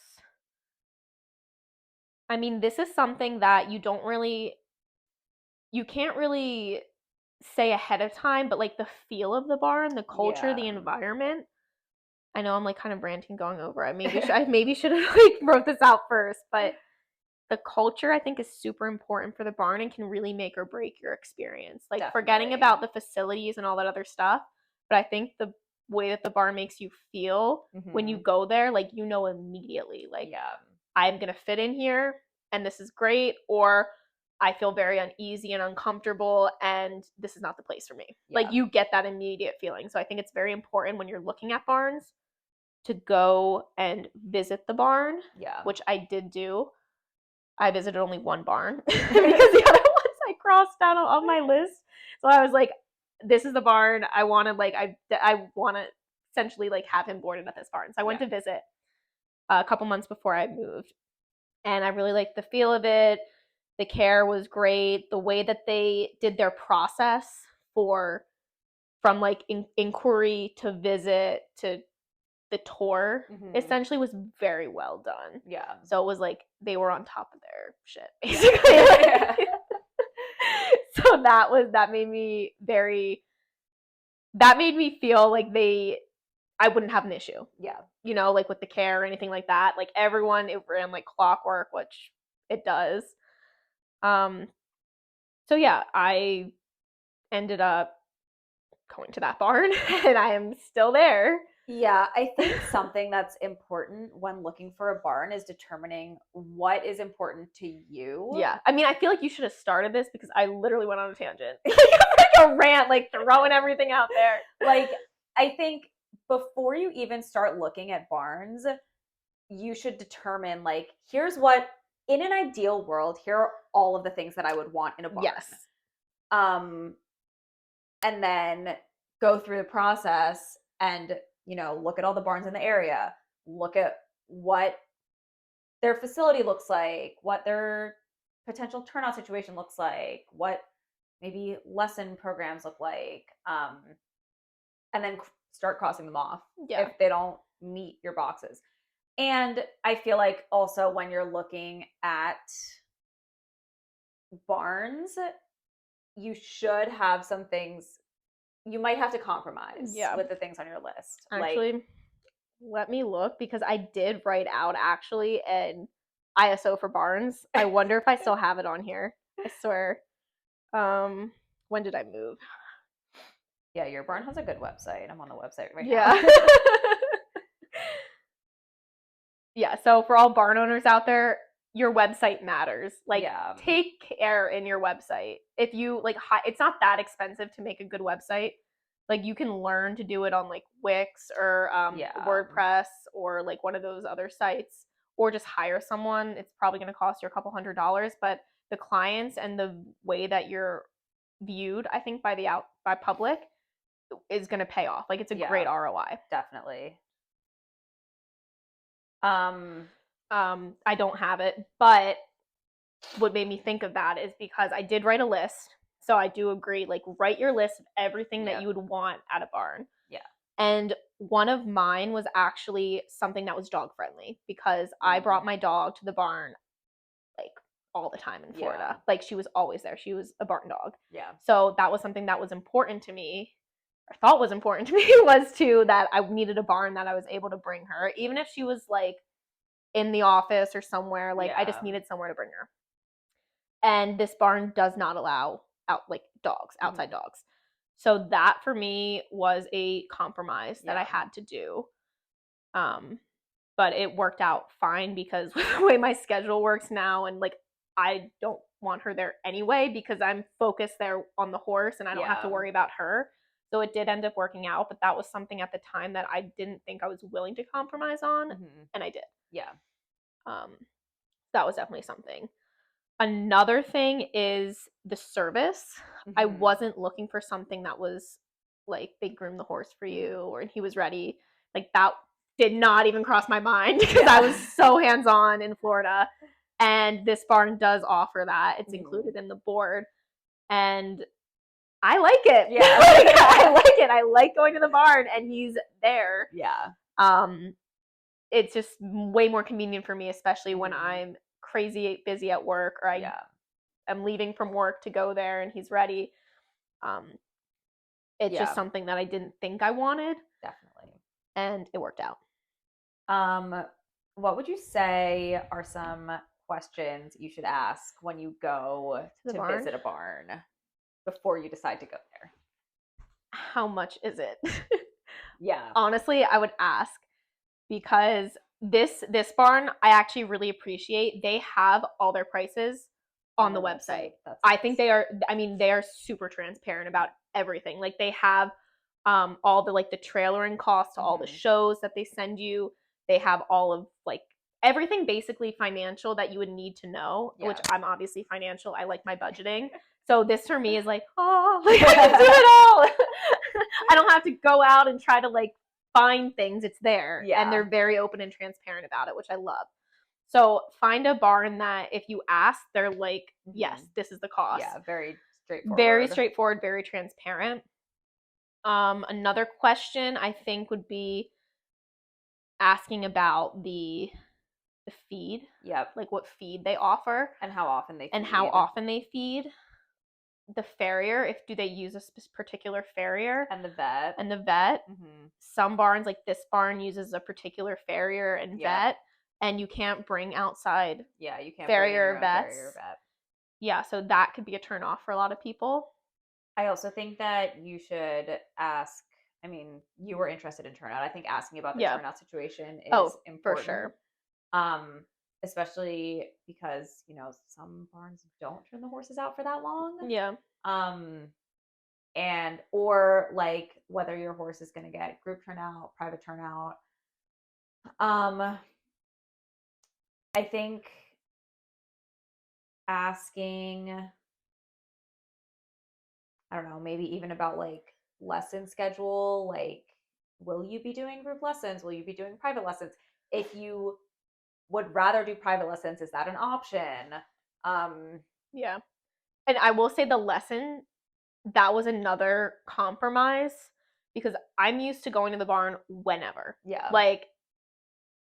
I mean, this is something that you can't really say ahead of time, but like the feel of the barn, the culture, the environment. I know I'm like kind of ranting going over. I maybe should have like wrote this out first, but the culture I think is super important for the barn and can really make or break your experience. Like Definitely. Forgetting about the facilities and all that other stuff, but I think the way that the barn makes you feel when you go there, like, you know immediately, like, I'm gonna fit in here and this is great, or I feel very uneasy and uncomfortable and this is not the place for me. Like, you get that immediate feeling. So I think it's very important when you're looking at barns to go and visit the barn, which I did do. I visited only one barn because the other ones I crossed out on my list. So I was like, this is the barn I want to, like, I want to essentially, like, have him boarded at this barn. So I went to visit a couple months before I moved, and I really liked the feel of it. The care was great. The way that they did their process from like inquiry to visit to the tour essentially was very well done. So it was like they were on top of their shit, basically. So that made me feel like I wouldn't have an issue. You know, like with the care or anything like that. Like everyone, it ran like clockwork, which it does. So yeah, I ended up going to that barn and I am still there. Yeah, I think something that's important when looking for a barn is determining what is important to you. Yeah, I mean, I feel like you should have started this because I literally went on a tangent. Like a rant, like throwing everything out there. Like, I think before you even start looking at barns, you should determine, like, here's what, in an ideal world, here are all of the things that I would want in a barn. And then go through the process and, you know, look at all the barns in the area, look at what their facility looks like, what their potential turnout situation looks like, what maybe lesson programs look like, and then start crossing them off if they don't meet your boxes. And I feel like also when you're looking at barns, you should have some things, you might have to compromise with the things on your list. Actually, let me look, because I did write out actually an ISO for barns. I wonder if I still have it on here. I swear. When did I move? Yeah, your barn has a good website. I'm on the website right now. Yeah, so for all barn owners out there, your website matters. Like, take care in your website. If you, like, it's not that expensive to make a good website. Like, you can learn to do it on, like, Wix or WordPress or, like, one of those other sites, or just hire someone. It's probably going to cost you a couple $100, but the clients and the way that you're viewed, I think, by public is going to pay off. Like, it's a great ROI. Definitely. I don't have it, but what made me think of that is because I did write a list. So I do agree, like, write your list of everything that you would want at a barn. And one of mine was actually something that was dog friendly, because I brought my dog to the barn like all the time in Florida. Like, she was always there. She was a barn dog. So that was something that was important to me, or thought was important to me, was that I needed a barn that I was able to bring her, even if she was like in the office or somewhere. Like, I just needed somewhere to bring her. And this barn does not allow outside dogs. So that for me was a compromise that I had to do. But it worked out fine, because with the way my schedule works now, and like, I don't want her there anyway because I'm focused there on the horse and I don't have to worry about her. So it did end up working out, but that was something at the time that I didn't think I was willing to compromise on, and I did. That was definitely something. Another thing is the service. I wasn't looking for something that was like, they groom the horse for you or he was ready. Like, that did not even cross my mind, because I was so hands-on in Florida. And this barn does offer that. It's included in the board. And I like it. I like it. I like going to the barn and he's there. It's just way more convenient for me, especially when I'm crazy busy at work, or I'm leaving from work to go there and he's ready. It's just something that I didn't think I wanted. Definitely. And it worked out. What would you say are some questions you should ask when you go to visit a barn before you decide to go there? How much is it? Yeah. Honestly, I would ask, because this barn I actually really appreciate. They have all their prices on the website. That's I nice. think they are super transparent about everything. Like they have all the like the trailering costs to all the shows that they send you. They have all of like everything basically financial that you would need to know, which I'm obviously financial. I like my budgeting. So this for me is like, oh, like I can do it all. I don't have to go out and try to like find things. It's there. And they're very open and transparent about it, which I love. So find a barn that if you ask, they're like, yes, this is the cost. Yeah, very straightforward. Very straightforward, very transparent. Another question I think would be asking about the feed. Yep. Like what feed they offer. And how often they feed. And how often they feed. The farrier, if do they use a particular farrier. And the vet. Some barns, like this barn, uses a particular farrier and vet. And you can't bring outside you can't farrier bring vets. Farrier vet. Yeah, so that could be a turn off for a lot of people. I also think that you should ask, I mean, you were interested in turnout. I think asking about the turnout situation is important. For sure. Especially because, you know, some barns don't turn the horses out for that long. Yeah. And or like whether your horse is going to get group turnout, private turnout. I think asking, I don't know, maybe even about like lesson schedule, like will you be doing group lessons? Will you be doing private lessons? If you would rather do private lessons, is that an option? Yeah. And I will say the lesson, that was another compromise because I'm used to going to the barn whenever. Yeah. Like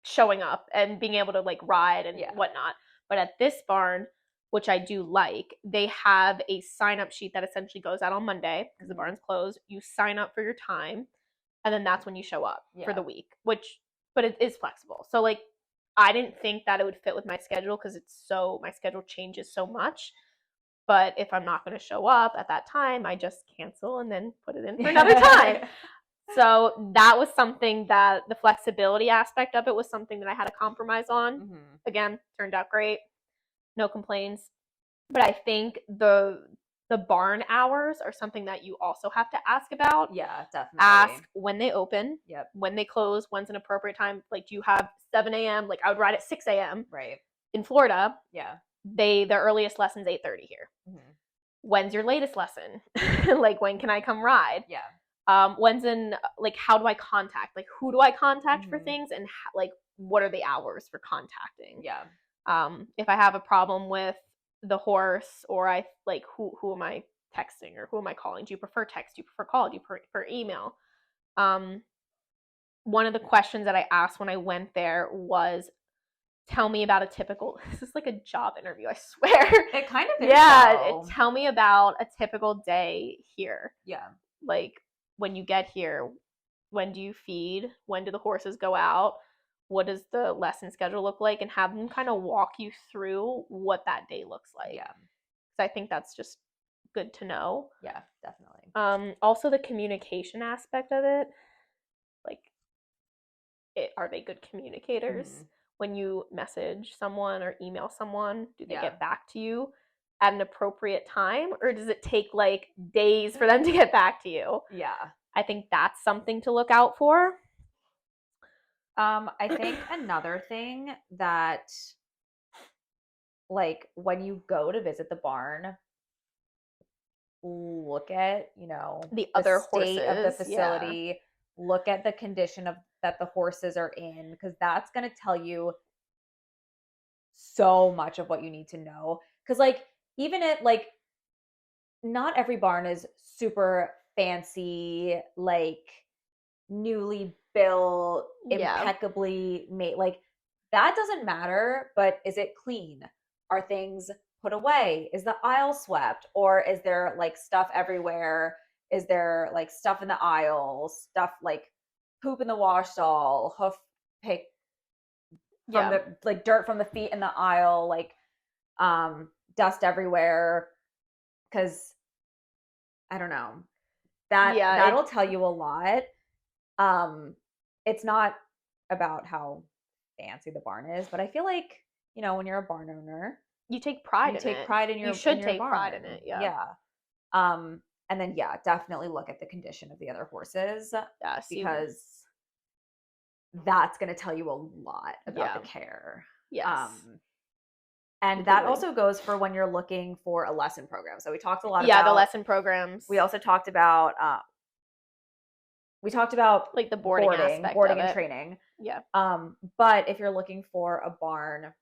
showing up and being able to like ride and whatnot. But at this barn, which I do like, they have a sign-up sheet that essentially goes out on Monday because the barn's closed. You sign up for your time, and then that's when you show up for the week. But it is flexible. So like, I didn't think that it would fit with my schedule because my schedule changes so much. But if I'm not going to show up at that time, I just cancel and then put it in for another time. So that was something that the flexibility aspect of it was something that I had to compromise on. Again, turned out great. No complaints. But I think the barn hours are something that you also have to ask about. Yeah, definitely. Ask when they open. Yep. When they close. When's an appropriate time? Like, do you have 7 a.m.? Like, I would ride at 6 a.m. Right. In Florida. Yeah. The earliest lesson's 8:30 here. When's your latest lesson? Like, when can I come ride? Yeah. When's in, like, how do I contact? Like, who do I contact for things? And, like, what are the hours for contacting? Yeah. If I have a problem with the horse or I, like, who am I texting or who am I calling? Do you prefer text? Do you prefer call? Do you prefer email? One of the questions that I asked when I went there was, tell me about a typical, this is like a job interview, I swear. It kind of is. Yeah. Tell me about a typical day here. Yeah. Like, when you get here, when do you feed? When do the horses go out? What does the lesson schedule look like? And have them kind of walk you through what that day looks like. Yeah. So I think that's just good to know. Yeah, definitely. Also the communication aspect of it. Like, are they good communicators? When you message someone or email someone, do they get back to you at an appropriate time? Or does it take like days for them to get back to you? Yeah. I think that's something to look out for. I think another thing that, like, when you go to visit the barn, look at, you know, the other state horses of the facility, look at the condition of that the horses are in, because that's going to tell you so much of what you need to know. Because, like, even it, like, not every barn is super fancy, like, newly built, impeccably made. Like, that doesn't matter, but is it clean? Are things put away? Is the aisle swept? Or is there, like, stuff everywhere? Is there, like, stuff in the aisles? Stuff, like, poop in the wash stall, hoof pick from the, like, dirt from the feet in the aisle, like, dust everywhere. Because, I don't know. That'll tell you a lot. It's not about how fancy the barn is, but I feel like, when you're a barn owner, you take pride you in take it. pride in You your should take barn. pride in it. Yeah. Yeah. And then definitely look at the condition of the other horses, Yes, because that's going to tell you a lot about the care. Yes. And that also goes for when you're looking for a lesson program. So we talked a lot about the lesson programs. We also talked about like the boarding aspect boarding of and it. training. Yeah. But if you're looking for a barn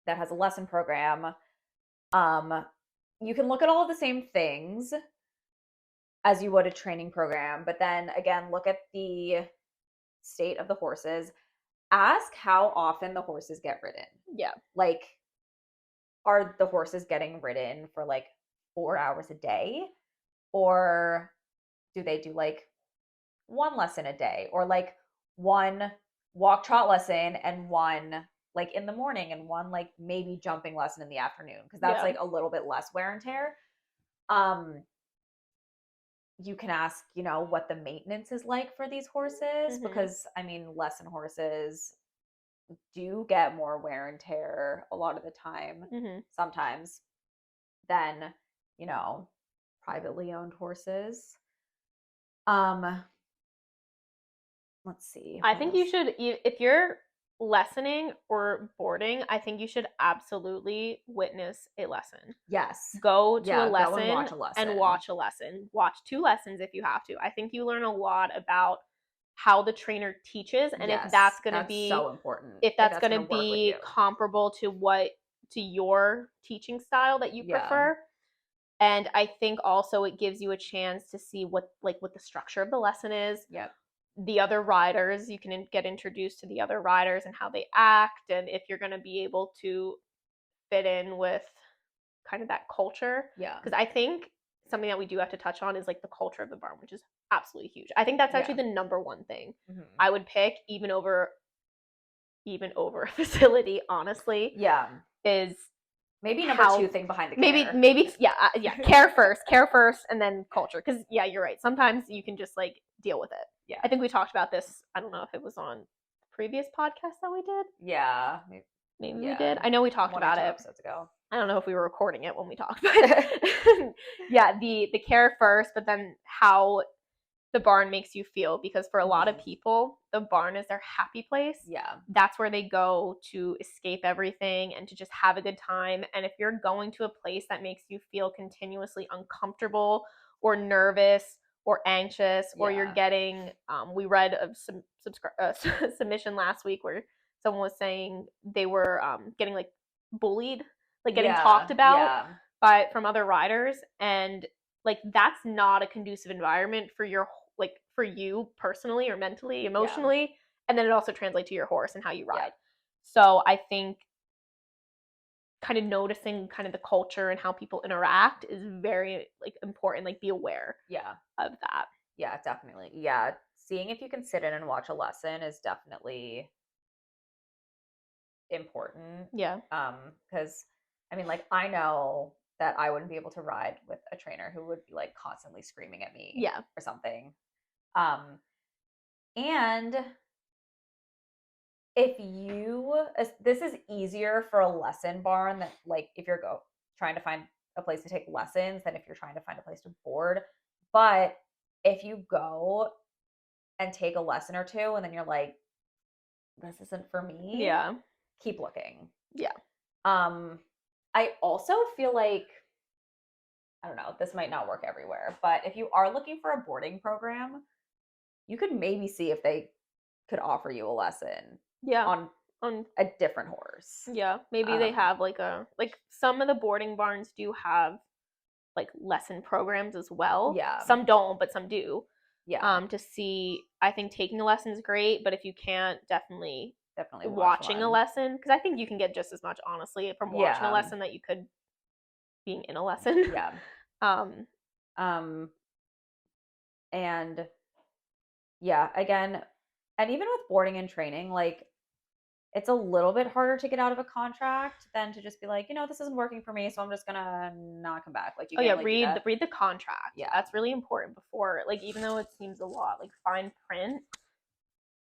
that has a lesson program, you can look at all of the same things as you would a training program, but then again, look at the state of the horses. Ask how often the horses get ridden. Yeah. Like, are the horses getting ridden for like 4 hours a day? Or do they do like one lesson a day? Or like one walk trot lesson and one like in the morning and one like maybe jumping lesson in the afternoon? Because that's like a little bit less wear and tear. You can ask, what the maintenance is like for these horses, because I mean, lesson horses do get more wear and tear a lot of the time, sometimes, than, privately owned horses. Let's see. I think you should, if you're lessoning or boarding, I think you should absolutely witness a lesson. Yes. Go to a lesson, go and watch a lesson. And watch a lesson. Watch 2 lessons if you have to. I think you learn a lot about how the trainer teaches, and if that's going to be so important. If that's going to be comparable to your teaching style that you prefer. And I think also it gives you a chance to see what the structure of the lesson is. Yep. The other riders, you can get introduced to the other riders and how they act, and if you're going to be able to fit in with kind of that culture. Yeah. Because I think something that we do have to touch on is like the culture of the barn, which is absolutely huge. I think that's actually the number one thing I would pick, even over a facility, honestly. Yeah. Is maybe number 2 thing behind the care. Maybe care first and then culture. Because you're right. Sometimes you can just like deal with it. Yeah. I think we talked about this. I don't know if it was on previous podcast that we did. Yeah. Maybe we did. I know we talked about it episodes ago. I don't know if we were recording it when we talked, but the care first, but then how the barn makes you feel, because for a lot of people, the barn is their happy place. Yeah. That's where they go to escape everything and to just have a good time. And if you're going to a place that makes you feel continuously uncomfortable or nervous or anxious, or you're getting, we read a submission last week where someone was saying they were getting like bullied, like getting talked about from other riders, and like that's not a conducive environment for you personally or mentally, emotionally, and then it also translates to your horse and how you ride. So I think kind of noticing kind of the culture and how people interact is very like important. Like, be aware of that. Yeah, definitely. Yeah, seeing if you can sit in and watch a lesson is definitely important. Yeah. Because I mean, like, I know that I wouldn't be able to ride with a trainer who would be like constantly screaming at me or something. And if this is easier for a lesson barn that like if you're trying to find a place to take lessons than if you're trying to find a place to board. But if you go and take a lesson or 2 and then you're like, this isn't for me, keep looking. I also feel like, I don't know, this might not work everywhere, but if you are looking for a boarding program, you could maybe see if they could offer you a lesson on a different horse. Yeah, maybe they have like some of the boarding barns do have like lesson programs as well. Yeah. Some don't, but some do. Yeah. To see, I think taking a lesson is great, but if you can't, definitely watching a lesson, because I think you can get just as much, honestly, from watching a lesson that you could being in a lesson. Yeah. And yeah, again, and even with boarding and training, like it's a little bit harder to get out of a contract than to just be like, this isn't working for me, so I'm just gonna not come back. Like, you can't really do that. Read the contract. Yeah, that's really important before, like, even though it seems a lot, like, fine print.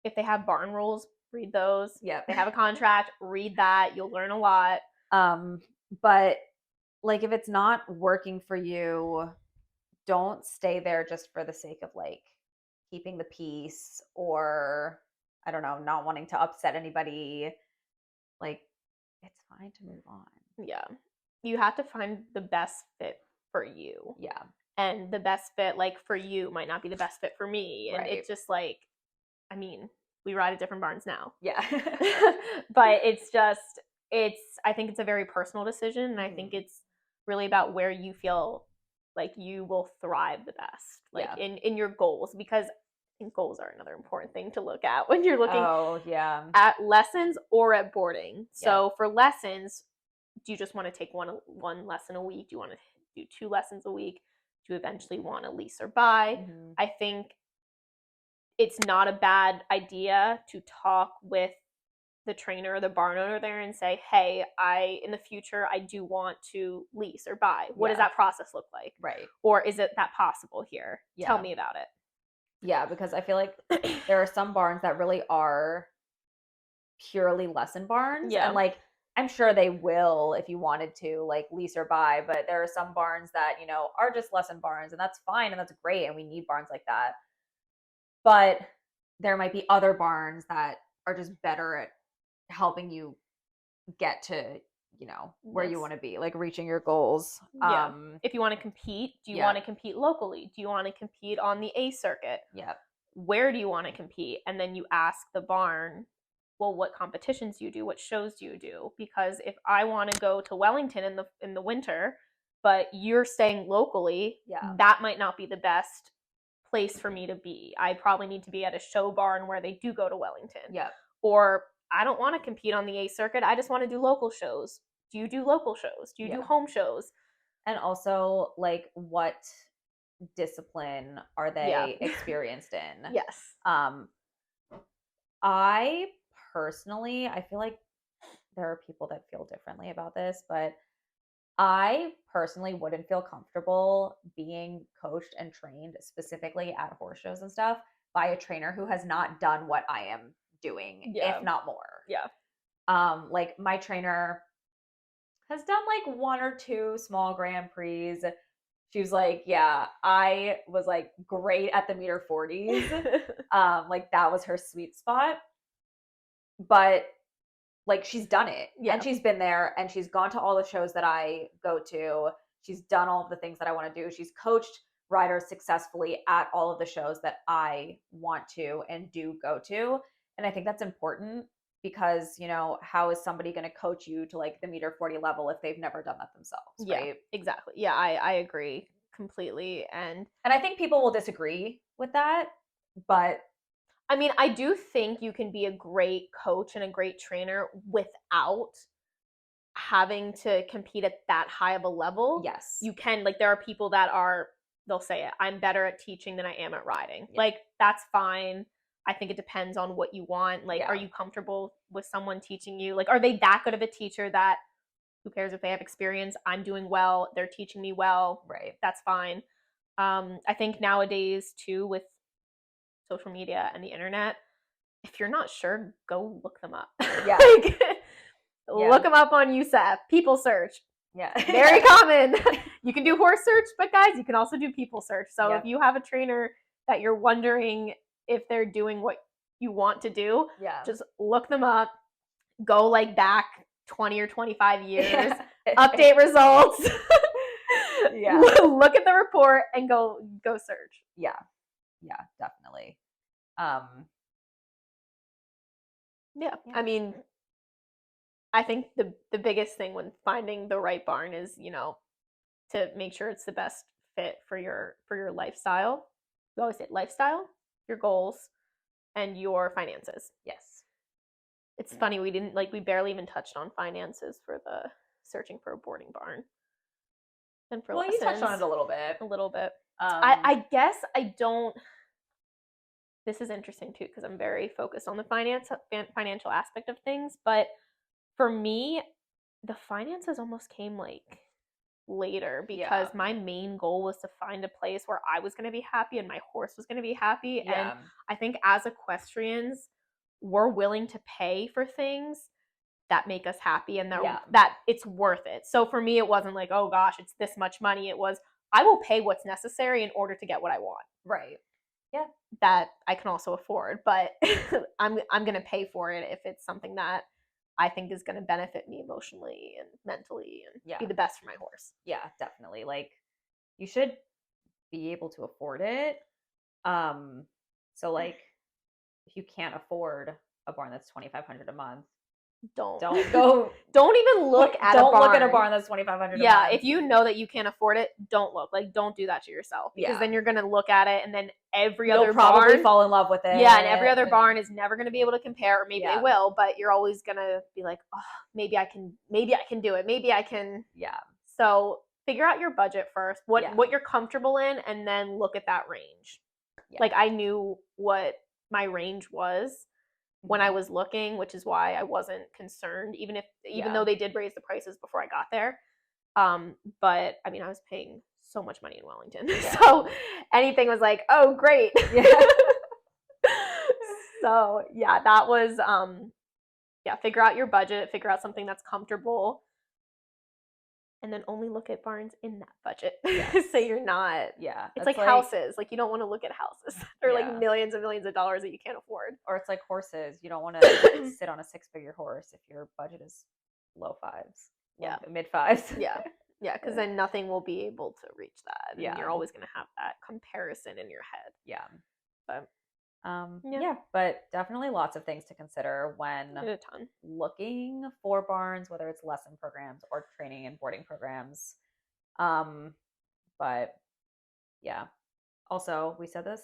If they have barn rules, read those. Yeah. If they have a contract, read that. You'll learn a lot. But like, if it's not working for you, don't stay there just for the sake of like keeping the peace, or I don't know, not wanting to upset anybody. Like, it's fine to move on. Yeah. You have to find the best fit for you. Yeah. And the best fit, like, for you might not be the best fit for me. And Right. it's just like, I mean, we ride at different barns now. Yeah. But I think it's a very personal decision. And I think it's really about where you feel like you will thrive the best, like, in your goals, because I think goals are another important thing to look at when you're looking at lessons or at boarding. So for lessons, do you just want to take one lesson a week? Do you want to do 2 lessons a week? Do you eventually want to lease or buy? I think it's not a bad idea to talk with the trainer or the barn owner there and say, hey, in the future, I do want to lease or buy. What does that process look like? Right. Or is it that possible here? Tell me about it. Yeah, because I feel like there are some barns that really are purely lesson barns. Yeah. And like, I'm sure they will, if you wanted to, like, lease or buy, but there are some barns that, are just lesson barns, and that's fine and that's great, and we need barns like that. But there might be other barns that are just better at helping you get to, where you want to be, like reaching your goals. Yeah. If you want to compete, do you want to compete locally? Do you want to compete on the A circuit? Yeah. Where do you want to compete? And then you ask the barn, well, what competitions do you do? What shows do you do? Because if I want to go to Wellington in the winter, but you're staying locally, that might not be the best place for me to be. I probably need to be at a show barn where they do go to Wellington. Yeah. Or I don't want to compete on the A circuit. I just want to do local shows. Do you do local shows? Do you do home shows? And also, like, what discipline are they experienced in? Yes. I personally, I feel like there are people that feel differently about this, but I personally wouldn't feel comfortable being coached and trained specifically at horse shows and stuff by a trainer who has not done what I am doing, if not more. Yeah. Like, my trainer has done like 1 or 2 small Grand Prix. She was like, yeah, I was like great at the meter 40s. Like, that was her sweet spot. But like, she's done it. And she's been there, and she's gone to all the shows that I go to. She's done all of the things that I want to do. She's coached riders successfully at all of the shows that I want to and do go to. And I think that's important, because, how is somebody going to coach you to like the meter 40 level if they've never done that themselves, right? Exactly. Yeah, I agree completely. And I think people will disagree with that, but I mean, I do think you can be a great coach and a great trainer without having to compete at that high of a level. Yes. You can, like, there are people that they'll say it, I'm better at teaching than I am at riding. Yeah. Like, that's fine. I think it depends on what you want. Like, are you comfortable with someone teaching you? Like, are they that good of a teacher that who cares if they have experience? I'm doing well. They're teaching me well. Right. That's fine. I think nowadays, too, with social media and the internet, if you're not sure, go look them up. Yeah. Look them up on USAF. People search. Yeah. Very common. You can do horse search, but guys, you can also do people search. So if you have a trainer that you're wondering if they're doing what you want to do, just look them up. Go like back 20 or 25 years. Update results. Look at the report and go search. Yeah, definitely. I mean, I think the biggest thing when finding the right barn is, to make sure it's the best fit for your lifestyle. You always say lifestyle, your goals, and your finances. Yes. It's funny, we barely even touched on finances for the searching for a boarding barn. And for lessons, you touched on it a little bit. I guess this is interesting too because I'm very focused on the financial aspect of things, but for me, the finances almost came like later because my main goal was to find a place where I was going to be happy and my horse was going to be happy. And I think as equestrians, we're willing to pay for things that make us happy and that it's worth it. So for me, it wasn't like, oh gosh, it's this much money. It was, I will pay what's necessary in order to get what I want. Right. Yeah. That I can also afford, but I'm going to pay for it if it's something that I think is going to benefit me emotionally and mentally and be the best for my horse. Yeah, definitely. Like, you should be able to afford it. So like, if you can't afford a barn that's $2,500 a month, don't even look at a barn that's $2,500 a month. Yeah, if you know that you can't afford it, don't look. Like, don't do that to yourself because then you're gonna look at it and then you'll probably fall in love with it. Yeah, and every other barn is never gonna be able to compare, or maybe they will, but you're always gonna be like, oh, maybe I can do it. Maybe I can. Yeah. So figure out your budget first, what you're comfortable in, and then look at that range. Yeah. Like, I knew what my range was when I was looking, which is why I wasn't concerned, even though they did raise the prices before I got there. But I mean, I was paying so much money in Wellington, so anything was like, oh, great. Yeah. So yeah, that was figure out your budget, figure out something that's comfortable, and then only look at barns in that budget. Yes. So you're not. Yeah. It's like houses. Like, you don't want to look at houses. They're like millions and millions of dollars that you can't afford. Or it's like horses. You don't want to sit on a 6-figure horse if your budget is low fives. Yeah. Mid fives. Yeah. Yeah. Because then nothing will be able to reach that. And you're always going to have that comparison in your head. Yeah. But but definitely lots of things to consider when looking for barns, whether it's lesson programs or training and boarding programs. But yeah, also we said this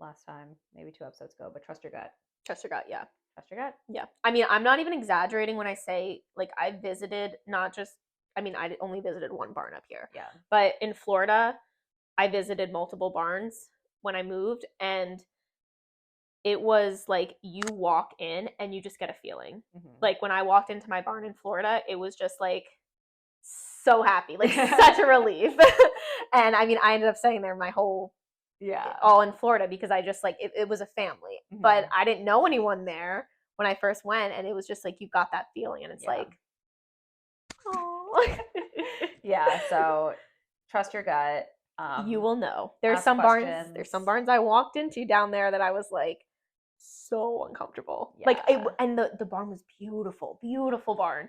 last time, maybe 2 episodes ago, but trust your gut. Trust your gut. Yeah. Trust your gut. Yeah. I mean, I'm not even exaggerating when I say, like, I visited I only visited one barn up here. Yeah. But in Florida, I visited multiple barns when I moved, and it was like you walk in and you just get a feeling. Mm-hmm. Like, when I walked into my barn in Florida, it was just like so happy, like such a relief. And I mean, I ended up staying there my whole all in Florida because I just like it was a family. Mm-hmm. But I didn't know anyone there when I first went, and it was just like you got that feeling, and it's like, oh. Yeah, so trust your gut. You will know. There's some barns I walked into down there that I was like so uncomfortable. Yeah. Like, and the barn was beautiful barn.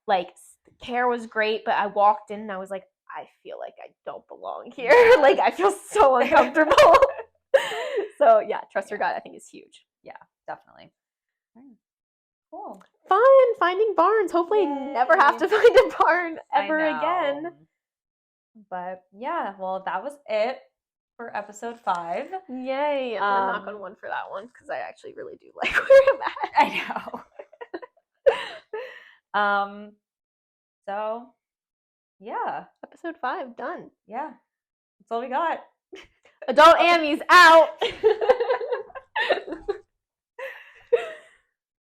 Like, the care was great, but I walked in and I was like, I feel like I don't belong here. Like, I feel so uncomfortable. So yeah, trust your gut, I think, is huge. Yeah, definitely. Cool. Fun finding barns. Hopefully never have to find a barn ever again. But yeah, well, that was it for episode 5. Yay. I'm gonna knock on one for that one because I actually really do like where I'm at. I know. So yeah. Episode 5 done. Yeah. That's all we got. Adult Ammy's out.